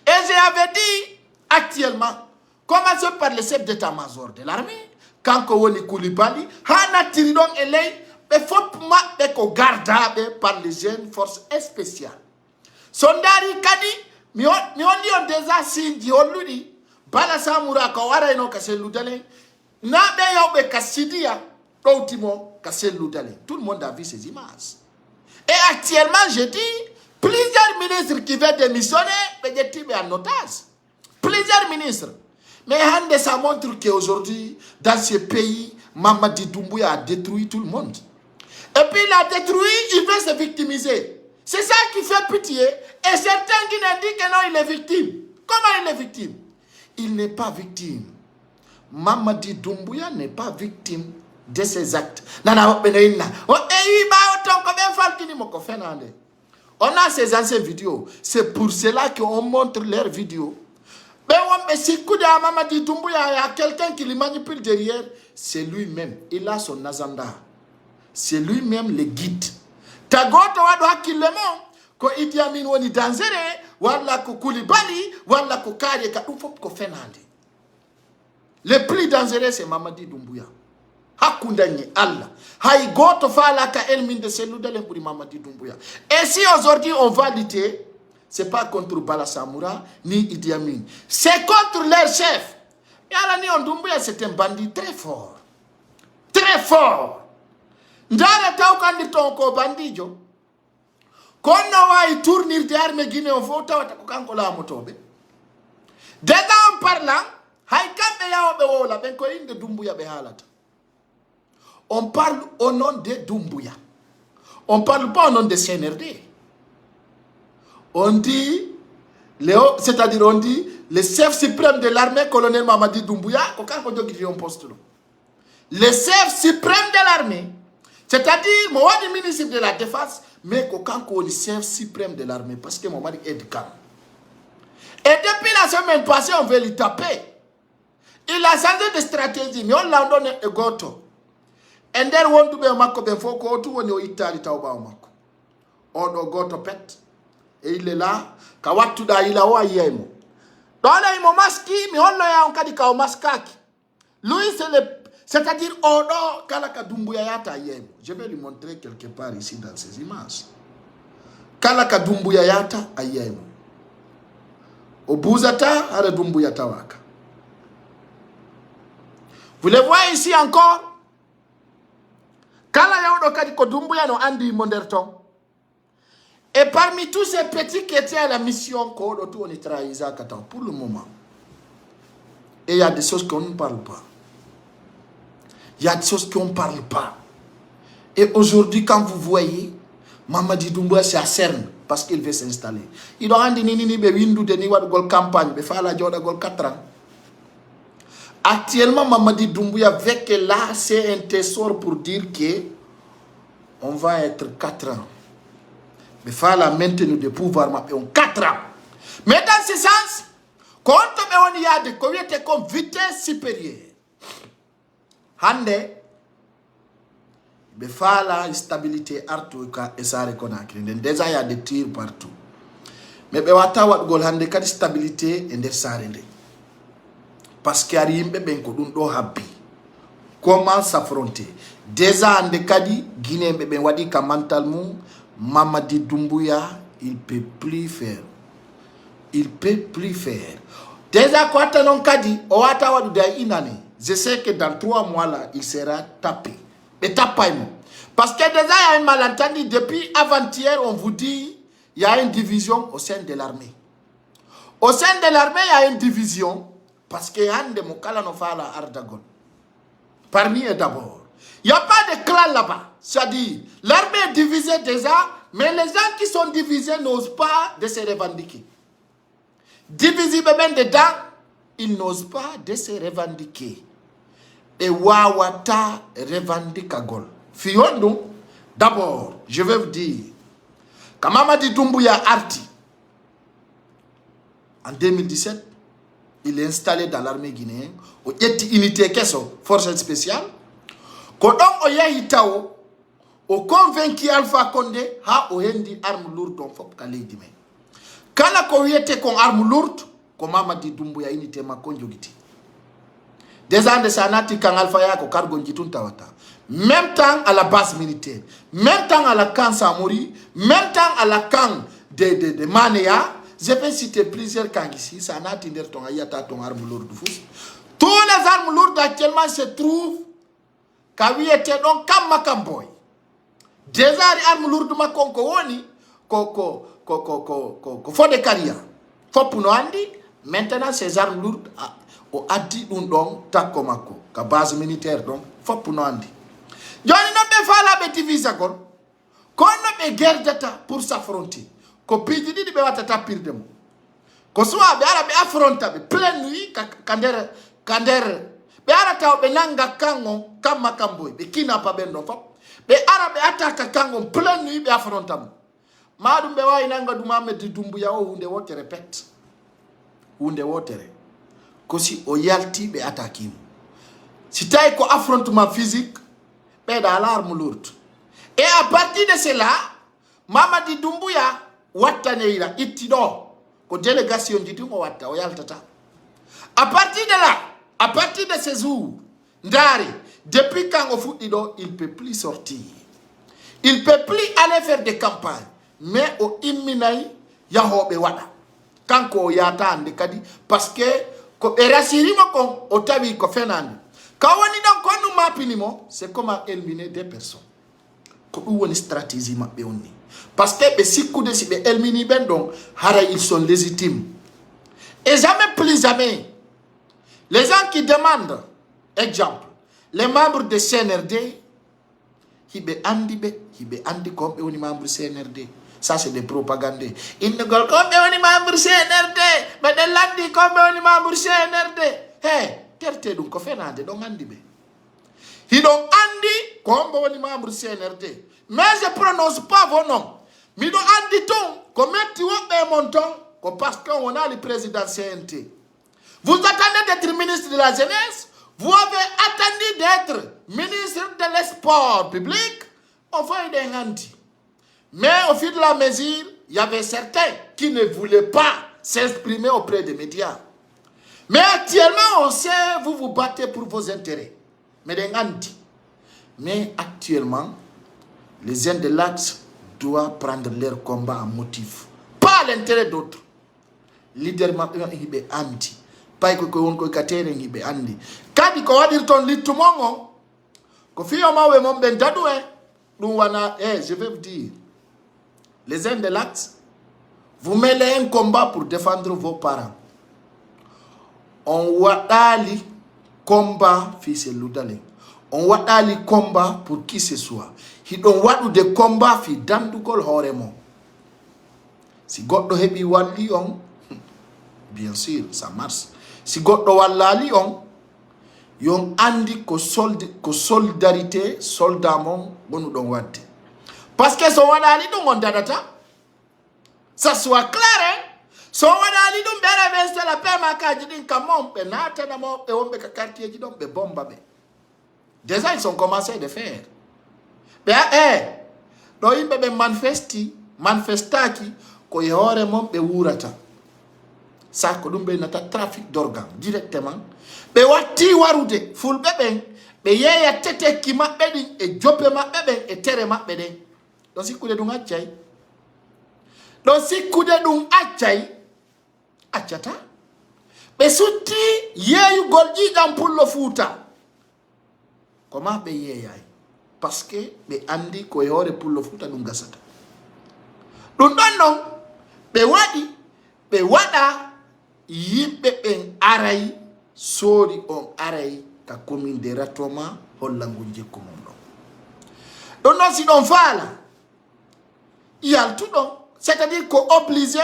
Et j'avais dit, actuellement, commencez par le chef d'état-major de l'armée, quand Kouoni Koulibaly, Hana Tiridon Elei, mais faut pas qu'on garde par les jeunes forces spéciales. Sondari Kadi, mi on déjà signé, on lui dit, Bala Samura Kawara ino Kassel Loudalen, na be yobe Kassidia, Outimo Kassel Loudalen. Tout le monde a vu ces images. Et actuellement, je dis, plusieurs ministres qui veulent démissionner, mais des types en otage. Plusieurs ministres. Mais ça montre qu'aujourd'hui, dans ce pays, Mamadi Doumbouya a détruit tout le monde. Et puis il a détruit, il veut se victimiser. C'est ça qui fait pitié. Et certains qui nous disent que non, il est victime. Comment il est victime? Il n'est pas victime. Mamadi Doumbouya n'est pas victime de ses actes. On a ces anciennes vidéos. C'est pour cela qu'on montre leurs vidéos. Mais si Mamadi Doumbouya, il y a quelqu'un qui le manipule derrière, c'est lui-même. Il a son agenda. C'est lui-même le guide. Tagoto wado hakilemo ko Idi Amin woni dangereux wala ko Koulibaly wala ko Karié ka dum fop ko fenande. Le plus dangereux c'est Mamadi Doumbouya. Hakundanye Allah. Hay goto fala ka elmine de cellule de l'emburi Mamadi Doumbouya. Et si aujourd'hui on va lutter, c'est pas contre Bala Samoura ni Idi Amin. C'est contre leur chef. Et Alani Doumbouya c'est un bandit très fort. Très fort. Ndare tau kanditon ko bandijo. Kono wa tournir de armes Guinée au fota wata kukanko la motobe. Déjà en parlant, haïkambe ya obe wola ben ko inde Doumbouya be halata. On parle au nom de Doumbouya. On parle pas au nom de CNRD. On dit, c'est-à-dire on dit, le chef suprême de l'armée, colonel Mamadi Doumbouya, le chef suprême de l'armée, c'est-à-dire, moi, le ministre de la Défense, mais quand on le chef suprême de l'armée, parce que mon mari est de camp. Et depuis la semaine passée, on veut lui taper. Il a changé de stratégie, mais on l'a donné un goto. Et then, on doit mako ben foko, tout on est Italie, taouba mako. On doit goto pet. Et il est là, kawatu da ila wa yemo. Dans le imo maski, mais on l'a encore dit kao maskaki. Lui, c'est-à-dire, Odo Kalaka Doumbouya Yata Yemo. Je vais lui montrer quelque part ici dans ces images. Kalaka Doumbouya Yata Yemo. Obuzata Are Doumbouya Tawaka. Vous le voyez ici encore? Kala Yaodo Kadiko Doumbouya no Andi Monderton. Et parmi tous ces petits qui étaient à la mission, pour le moment, et il y a des choses qu'on ne parle pas. Il y a des choses qu'on ne parle pas. Et aujourd'hui, quand vous voyez, Mamadi Doumbouya c'est à Cerne, parce qu'il veut s'installer. Il doit rendre une campagne, il faut la 4 ans. Actuellement, Mamadi Doumbouya, avec là, c'est un trésor pour dire que on va être 4 ans. Il faut la maintenir de pouvoir en 4 ans. Mais dans ce sens, quand on y a des communautés comme vitesse supérieure, Hande, il faut la stabilité artuka et ça reconnaître. Déjà il y a des tirs partout. Mais il faut la stabilité et des sarende. Parce qu'il y a des gens comment s'affronter. Déjà en Kadi, Guinée bebe wadi ka mentalmu Mamadi Doumbouya, il peut plus faire. Il peut plus faire. Déjà quand on Kadi, Oata wadu inane. Je sais que dans 3 mois là, il sera tapé. Mais tapé. Parce que déjà il y a un malentendu. Depuis avant-hier, on vous dit il y a une division au sein de l'armée. Au sein de l'armée, il y a une division. Parce que Hande Mokala no fala Ardagon. Parmi eux d'abord. Il n'y a pas de clan là-bas. C'est-à-dire, l'armée est divisée déjà, mais les gens qui sont divisés n'osent pas de se revendiquer. Divisés même dedans, ils n'osent pas de se revendiquer. Et Wawata revendique à Gol. Fiondo, d'abord, je vais vous dire, quand Mamadi Doumbouya Arti, en 2017, il est installé dans l'armée guinéenne, au unité Kesso, force spéciale. Quand on y a hitao, au convaincu Alpha Condé, ha o hendi arme lourde on fop kalé dime. kala ko wiyete kon arme lourde ko Mamadi Doumbouya unité makko jogiti déjà de sanati kan Alpha ya ko cargo jitun tawata même temps à la base militaire même temps à la camp Samori même temps à la camp de Manea. Je vais citer plusieurs camps ici sanati nder ton ayata ton arme lourde fous. Tous les armes lourdes actuellement se trouvent kawiyete donc kam makamboy déjà armes lourdes makon ko woni ko fode carrière fopuno andi maintenant ces armes lourdes o addi dun don takko makko ka base militaire donc fopuno andi joni no be fala be divisa gon kono be gerdata pour s'affronter ko piji didi be watata pirde mo ko suwa be ara be affronta be pleine nuit kandere be ara taw be nanga kango kam makamboy be kinapa ben don fop be ara be attaque kango pleine nuit be affronta mo madum be way nanga du Mamadi Doumbouya o hunde wote répète hunde wotere ko si o yalti be attaque si tay ko affrontement physique be da l'arme lourde et à partir de cela Mamadi Doumbouya wattaneira ittido ko délégation jiti mo watta o yaltata à partir de là à partir de ces jours ndari depuis quand on fout dido il peut plus sortir il peut plus aller faire des campagnes mais au imminay yahobe wada kanko yata ande kadi parce que ko erasirimo ko o tawi ko fenande ka woni donc ko no mapinimo c'est comment éliminer des personnes ko dum woni stratégie mabbe onni parce que be sikkude si be éliminer ben donc hara ils sont légitimes et jamais plus jamais les gens qui demandent exemple les membres de CNRD hibe andi ko be woni membre CNRD. Ça c'est des propagandes. Il ne gol comme on membre CNRD, mais de landi comme on membre CNRD. Hey, terte dun ko fenande don andi be. Hi don andi comme on membre CNRD. Mais je prononce pas vos noms. Mi don andi ton ko metti wobbe monton ko parce qu'on a le président CNT. Vous attendez d'être ministre de la jeunesse, vous avez attendu d'être ministre de l'espoir public. On fait des andi. Mais au fil de la mesure, il y avait certains qui ne voulaient pas s'exprimer auprès des médias. Mais actuellement, on sait, vous vous battez pour vos intérêts. Mais actuellement, les uns de l'axe doivent prendre leur combat en motif. Pas l'intérêt d'autres. Leader hibe anti. Pas que on ko katere hibe andi. Kadi ko wadir ton litumongo. Ko fiyo mawe mon ben dadoué. Je vais vous dire. Les uns de l'axe, vous mêlez un combat pour défendre vos parents. On wadali combat fils Loudale. On wadali combat pour qui ce soit. Il on wadu de combat fi dandugol horemo. Si goddo hebi walli on, bien sûr, ça marche. Si goddo wallali on, yon andi ko solidarité soldat mon bonu don wadde. Parce que son wadali dum on dadata. Ça soit clair, hein? Son wadali dum bere veste la paix makaji din kamon pe nata na mo e wombe ka quartier ji dom be bomba be. Déjà ils ont commencé de faire. Mais do yimbe be manifestaki ko yore mom be wurata. Ça ko dum be nata trafic d'organes directement. Be wati warude fulbe ben be yeya tete ki mabbe din e joppe mabbe ben e tere mabbe den. Donc si kude dum achay. Donc si kude dum achay achata. Be sutti yeyu golji dam pullo futa. Comment be yeyay? Parce que be andi ko yore pullo futa dum gasata. Dum non be wadi be wada yimbe ben aray sori on aray ka commune de Ratoma hollangu jekko mom don. Donc non si don fala yaltu don, c'est-à-dire ko obligé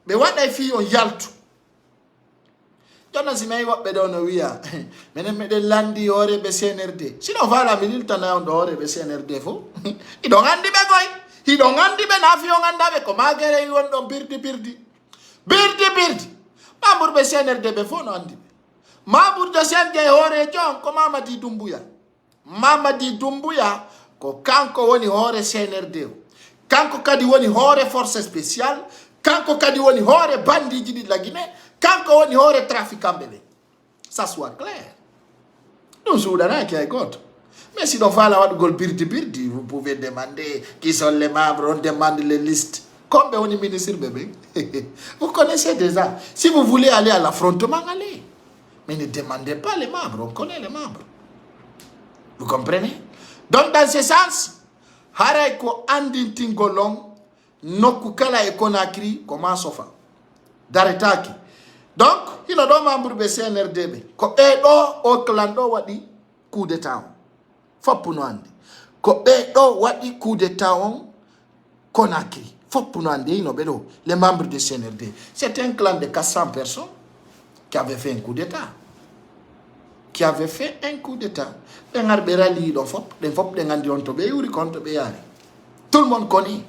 be wada fi on yaltu. Jona simay wobbe don no wiya menen meden landi hore be CNRD. Si don fala milita na on hore be CNRD fo. I don andi be goy. I don andi be na fi on anda be ko magere won don birdi. Mambour be CNRD be fo no andi. Mambour de CNRD hore jon ko Mamadi Doumbouya. Mamadi Doumbouya ko kanko woni hore CNRD. Kanko kadi woni hore force spéciale, kanko kadi woni hore bandiji di la Guinée, kanko woni hore trafiquant bébé. Ça soit clair. Nous Soudanais qui est goto. Mais si on va la gol birdi, vous pouvez demander qui sont les membres, on demande les listes. Combien on est ministre bébé? Vous connaissez déjà. Si vous voulez aller à l'affrontement, allez. Mais ne demandez pas les membres, on connaît les membres. Vous comprenez? Donc dans ce sens, Haraiko Andin Tingolong, Nokukala et Konakri, comment sofa? Daretaki. Donc, il a deux membres de CNRDB. Ko edo o klando wadi coup d'état. Fopuno andi. Ko edo wadi coup d'état Konakri. Fopuno andi inobedo les membres de CNRD. C'est un clan de 400 personnes qui avait fait un coup d'état. Qui avait fait un coup d'état. Tout le monde connaît.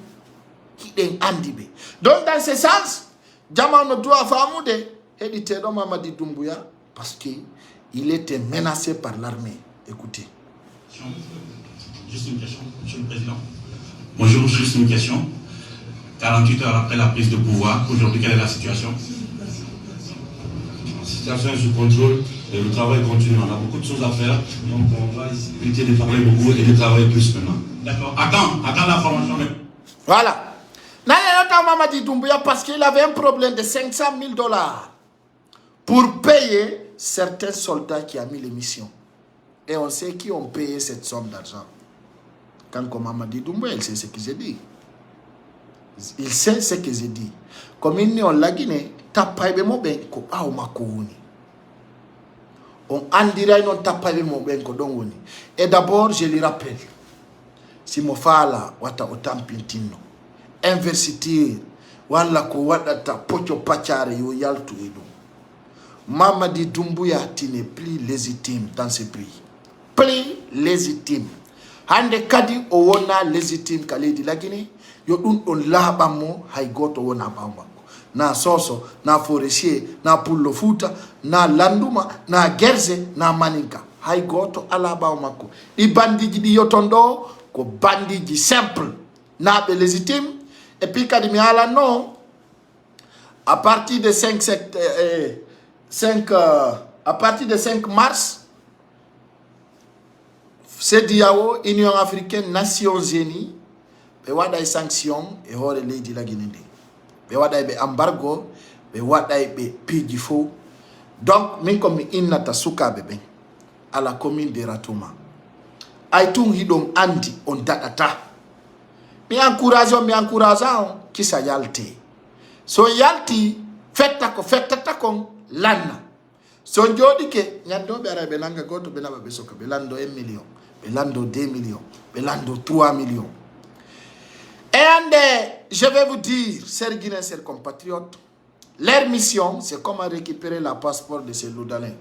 Donc dans ce sens, Djamano doit faire éditer Mamadi Doumbouya parce qu'il était menacé par l'armée. Écoutez. Juste une question, Monsieur le Président. Bonjour, juste une question. 48 heures après la prise de pouvoir, aujourd'hui, quelle est la situation? La situation est sous contrôle et le travail continue. On a beaucoup de choses à faire, donc on va éviter de parler beaucoup et de travailler plus maintenant. D'accord. Attends la formation. Voilà. Mamadi Doumbouya parce qu'il avait un problème de 500 000 $ pour payer certains soldats qui ont mis les missions. Et on sait qui ont payé cette somme d'argent. Quand Mamadi Doumbouya, il sait ce que j'ai dit. Il sait ce que j'ai dit. Comme il n'y a la Guinée, tapaïbe mo ben ko aw makouni. On andira non tapaïbe mo ben ko dongoni. Et d'abord, je lui rappelle, si mo fala wata otampintino. Investiture wala ko wadata pocho pachare yo yaltu edo. Mamadi Doumbouya n'est plus légitime dans ce pays. Plus légitime. Hande kadi o wona légitime kaledi la Guinée yo dun on labamo hay goto wona bamba. Na soso, na forestier, na pullo futa, na landuma, na gerze, na maninka. Hay goto alaba mako. I bandiji di yotondo ko bandiji simple. Na be légitime. Et puis, quand il non, à partir de 5 mars, CEDEAO, Union africaine, Nations unies, il y a des sanctions et il y a des la Guinée. Il y a des embargo, il y a des pigifo. Donc, min comme innata suka bebe à la commune de Ratouma. Aïtoum hidong andi on datata. Mi encourage qui sa yalti. So yalti fetta ko lana. So jodi ke nyando bera belanga goto belaba besoka belando 1 million, belando 2 millions, belando 3 millions. Et je vais vous dire, chers Guinéens, chers compatriotes, leur mission, c'est comment récupérer la passeport de ces loudalins.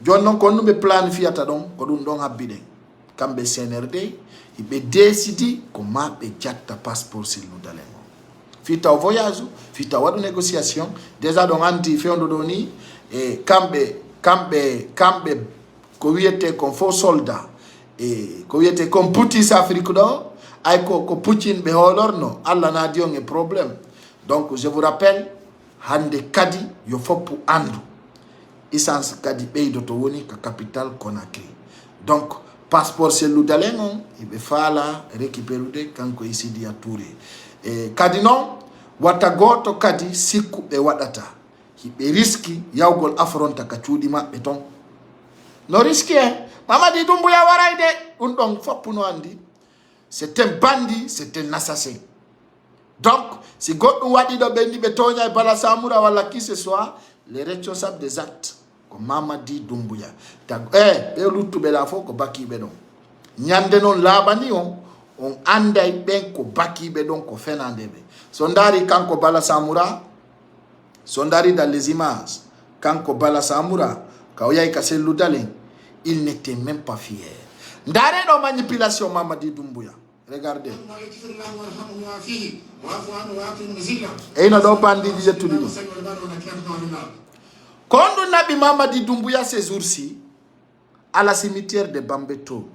Jonon kon nous planifie atadon ko dum don habide. Kambe CNRD il be décidé comment be jatta passeport sur nous d'aller. Fita au voyage, fita wa négociation, déjà donc anti feondo doni et kambe ko wiete kon faux soldat et ko wiete kon putis Afrique do ay ko Poutine be holorno alla na dion e problème. Donc je vous rappelle hande kadi yo fopu andu essence kadi beydo to woni ka capitale Conakry. Donc passeport c'est l'oudalengon, il be fala récupérer kanko ici dia touré. Et kadi non watagoto kadi siku be wadata. Hibe riski yawgol affronta ka cuudi mabbe ton. No risque Mamadi Doumbouya warayde un don foppuno andi. C'est un bandit, c'est un assassin. Donc si goddo wadi do bendi be tonya e bala samura wala qui ce soit les responsables des actes ko Mamadi Doumbouya tag be luttube la fo ko bakibe don nyande non labani on anday ben ko bakibe don ko fenandebe sondari kanko bala samura sondari dans les images kanko bala samura ka oyay ka selu dalen il n'était même pas fier ndare do manipulation Mamadi Doumbouya. Regardez. Et il n'a pas dit tout le monde. Quand on a vu Mamadi Doumbouya ces jours-ci, à la cimetière de Bambeto.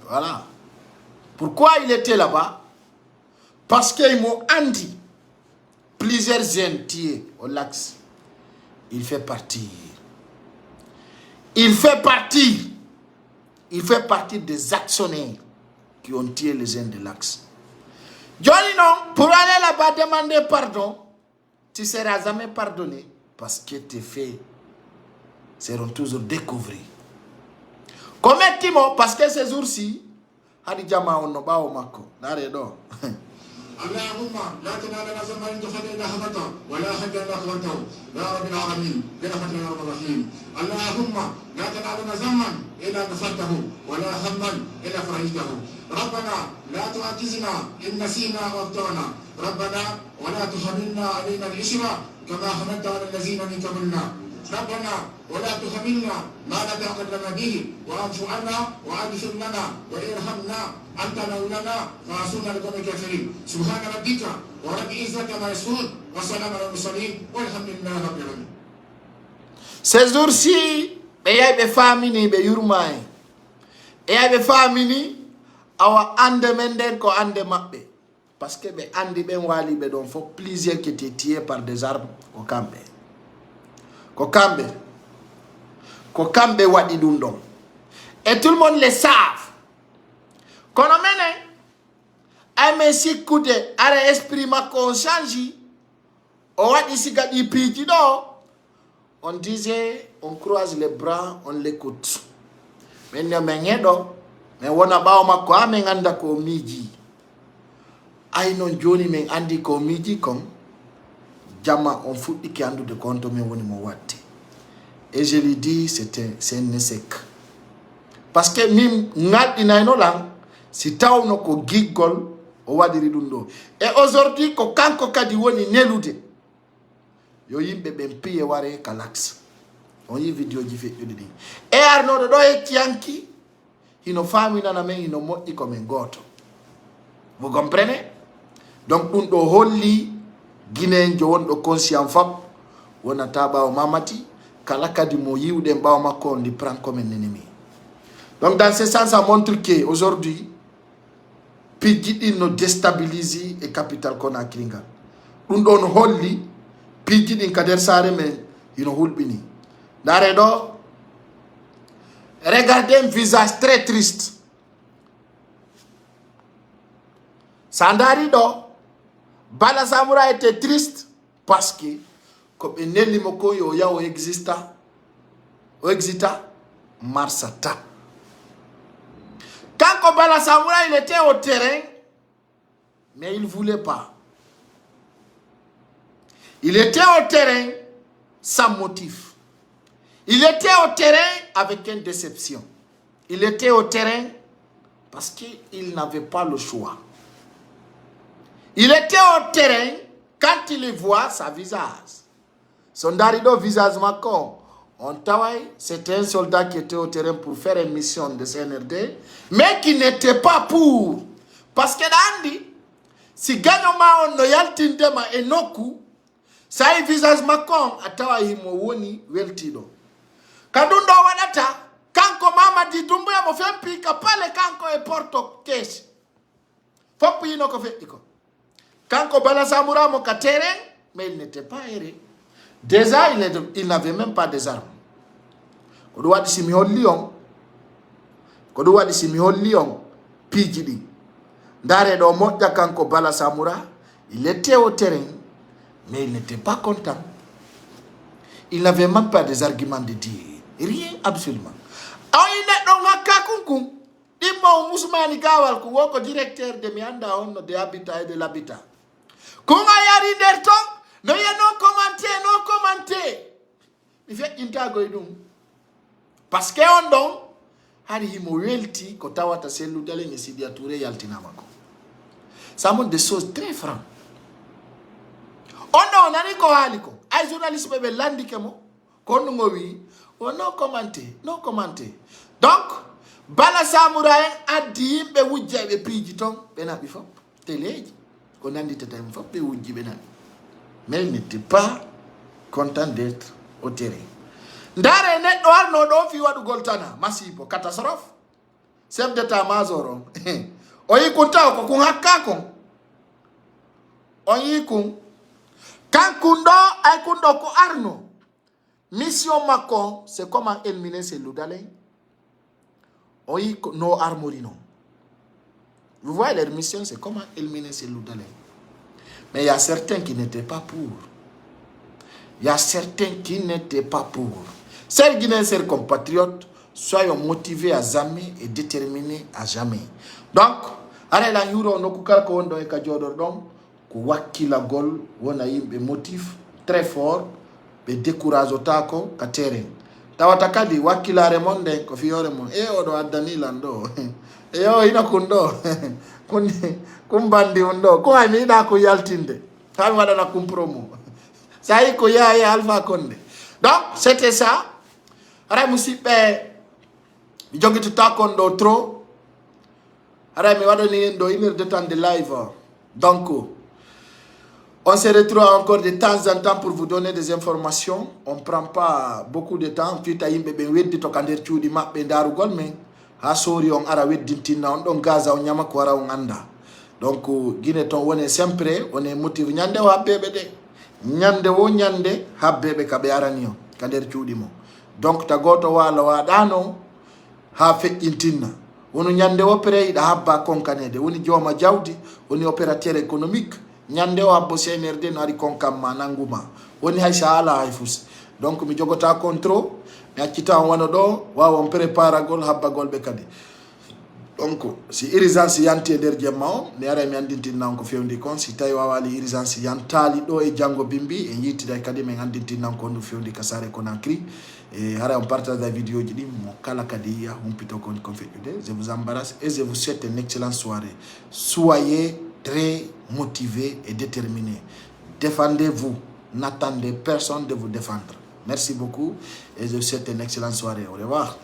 Voilà. Pourquoi il était là-bas? Parce qu'ils m'ont dit, plusieurs entiers au Lax. Il fait partir. Il fait partie des actionnaires qui ont tué les jeunes de l'Axe. Johnny, non, pour aller là-bas demander pardon, tu ne seras jamais pardonné parce que tes faits seront toujours découverts. Commettimo, parce que ces jours-ci, Hadijama Onoba Omako, Naredo. اللهم لا تنالنا زمان دخل الى هبطا ولا حد الا اخبرته يا رب العالمين برحمتك يا رب الرحيم. اللهم لا تنالنا زمان الا غفرته ولا هما الا فرجته. ربنا لا تؤاخذنا ان نسينا واخطانا. ربنا ولا تحملنا علينا الاسم كما حملت على الذين من قبلنا. ربنا ولا تحملنا ما لا طاقة لنا به واعف عنا واغفر لنا وارحمنا انت مولانا فانصرنا لقوم الكافرين. سبحان ربك ورب العزة ما يصفون وسلام على المرسلين والحمد لله رب العالمين. Ces jours-ci, be famini be yurmai. Be famini awa ande menden ko ande mabbe. Parce que be andi ben wali be don fo plusieurs qui étaient tués par des armes au camp. Kokambe wadi dundong. Et tout le monde le savent. Kono mene, ame si kude, are esprit ma conscience, o wadi si gadi piti do, on disait, on croise les bras, on l'écoute. Mais ne mengedo, mais wona bao ma ko ame nganda ko miji. Ay non joni men andi ko miji kom, jama on futti ki andu de konto men woni mo watti. Et je lui dis, c'est un échec. Parce que mim ngadi na ino lang, si taw no ko gigol o wadiri dundo. Et aujourd'hui ko kanko kadi woni nelude. Yo yimbe ben piye ware kalax. On yi video ji fe yodi. E arno do e tianki, ino famina na men ino mo iko men goto. Vous comprenez? Donc dundo holli Guinéen jo won do conscient fab wona taba o mamati kalaka di mo yiwde mbaw makko on li prend comme un ennemi. Donc dans ce sens ça montre que aujourd'hui pidji no déstabiliser et capital kona kringa. Dum don holli pidji din kader sare men ino hulbini. Dare do regardez un visage très triste. Sandari do Bala Samura était triste parce que comme Nelly Moko yo ya o exista Marsata. Quand Bala Samura il était au terrain, mais il ne voulait pas. Il était au terrain sans motif. Il était au terrain avec une déception. Il était au terrain parce qu'il n'avait pas le choix. Il était au terrain quand il voit sa visage. Son darido visage macon. On travaille, c'était un soldat qui était au terrain pour faire une mission de CNRD, mais qui n'était pas pour. Parce que Dandi, si gagnoma on noyal tindema enoku, ça y visage macon, atawa himo woni weltido. Kadundo wadata, kanko mama di dumbuya mo fempi kapale kanko e porto cash. Fopu yino ko fe iko. Quand Bala Samura mon terrain, mais il n'était pas erré. Déjà, il n'avait même pas des armes. Kodouwa di Simihol Lyon, Pidjidi. Ndare do moja kanko Bala Samura, il était au terrain, mais il n'était pas content. Il n'avait même pas des arguments de dire. Rien, absolument. Il n'est pas kakunkum. Dimo Mousmani Gawal, kuwoko directeur de Mianda on de Habitat et de l'Habitat. Comment yari derton? No ya no commenter. Mi fait intago idum. Parce que on don hari himo welti ko tawata selu dale ni Sidia Touré yaltina mako. Ça montre des choses très franches. On don nani ko haliko. Ay journaliste bebe landike mo. Ko ngo wi, on no commenter. Donc Bala Samura a dit be wujja be piji ton bena bifo teleji. Mais il n'était pas content d'être au terrain. Ndare net no do fi wadu goltana masibo catastrophe. Chef d'état major. Oyi kunta ko kun hakka kon. Oyi kun Quand kundo ay kundo ko arno. Mission Macron, c'est comment éliminer ces loudalais. Oui, nos armories, non. Vous voyez, leur mission, c'est comment éliminer ces loudalais. Mais il y a certains qui n'étaient pas pour. Il y a certains qui n'étaient pas pour. Chers Guinéens, chers compatriotes, soyons motivés à jamais et déterminés à jamais. Donc, allez la yuro no kukal ko wondo e ka jodor dom ko wakila gol wona yimbe motif très fort be décourage otako ka terrain. Tawata kadi wakilare monde ko fiore mon e odo addani lando. E yo ina kundo. Kumbandi undo ko ami da ko yaltinde. Tan wada na kumpromo. Sai ko ya Alpha Condé. Donc, c'était ça. Ara musipe jogi tuta kondo trop. Ara mi wado ni ndo 1 heure de temps de live. Donc on se retrouve encore de temps en temps pour vous donner des informations. On ne prend pas beaucoup de temps. Puis taïmbe ben weddi to kander ciudi mabbe daru gol men ha sori on ara weddintinna on don gaza on nyama ko wara on anda. Donc Guinée ton woni sempre on est motive nyande wa bebe de. Nyande wo nyande habbebe kabe aranio kander ciudi mo. Donc ta goto wala wadano ha feƴƴintinna wono nyande wo preyɗa habba konkanede woni jooma jawdi woni opérateur économique nyande o habbo CNRD no ari konkamma nanguma woni hay sa ala hay fus. Donc mi jogota contrôle mi accita on wano ɗo wawa on préparagol habbagol ɓe kadi. Donc si urgence yanti e nder jemma o mi ara mi andintinnan ko fewndi kon si tawi wawali urgence yantali ɗo e janggo bimbi en yittida kadi min andintinnan ko ndu fewndi Kasare Conakry. Et on partage la vidéo. Je dis, je vous embrasse et je vous souhaite une excellente soirée. Soyez très motivés et déterminés. Défendez-vous. N'attendez personne de vous défendre. Merci beaucoup et je vous souhaite une excellente soirée. Au revoir.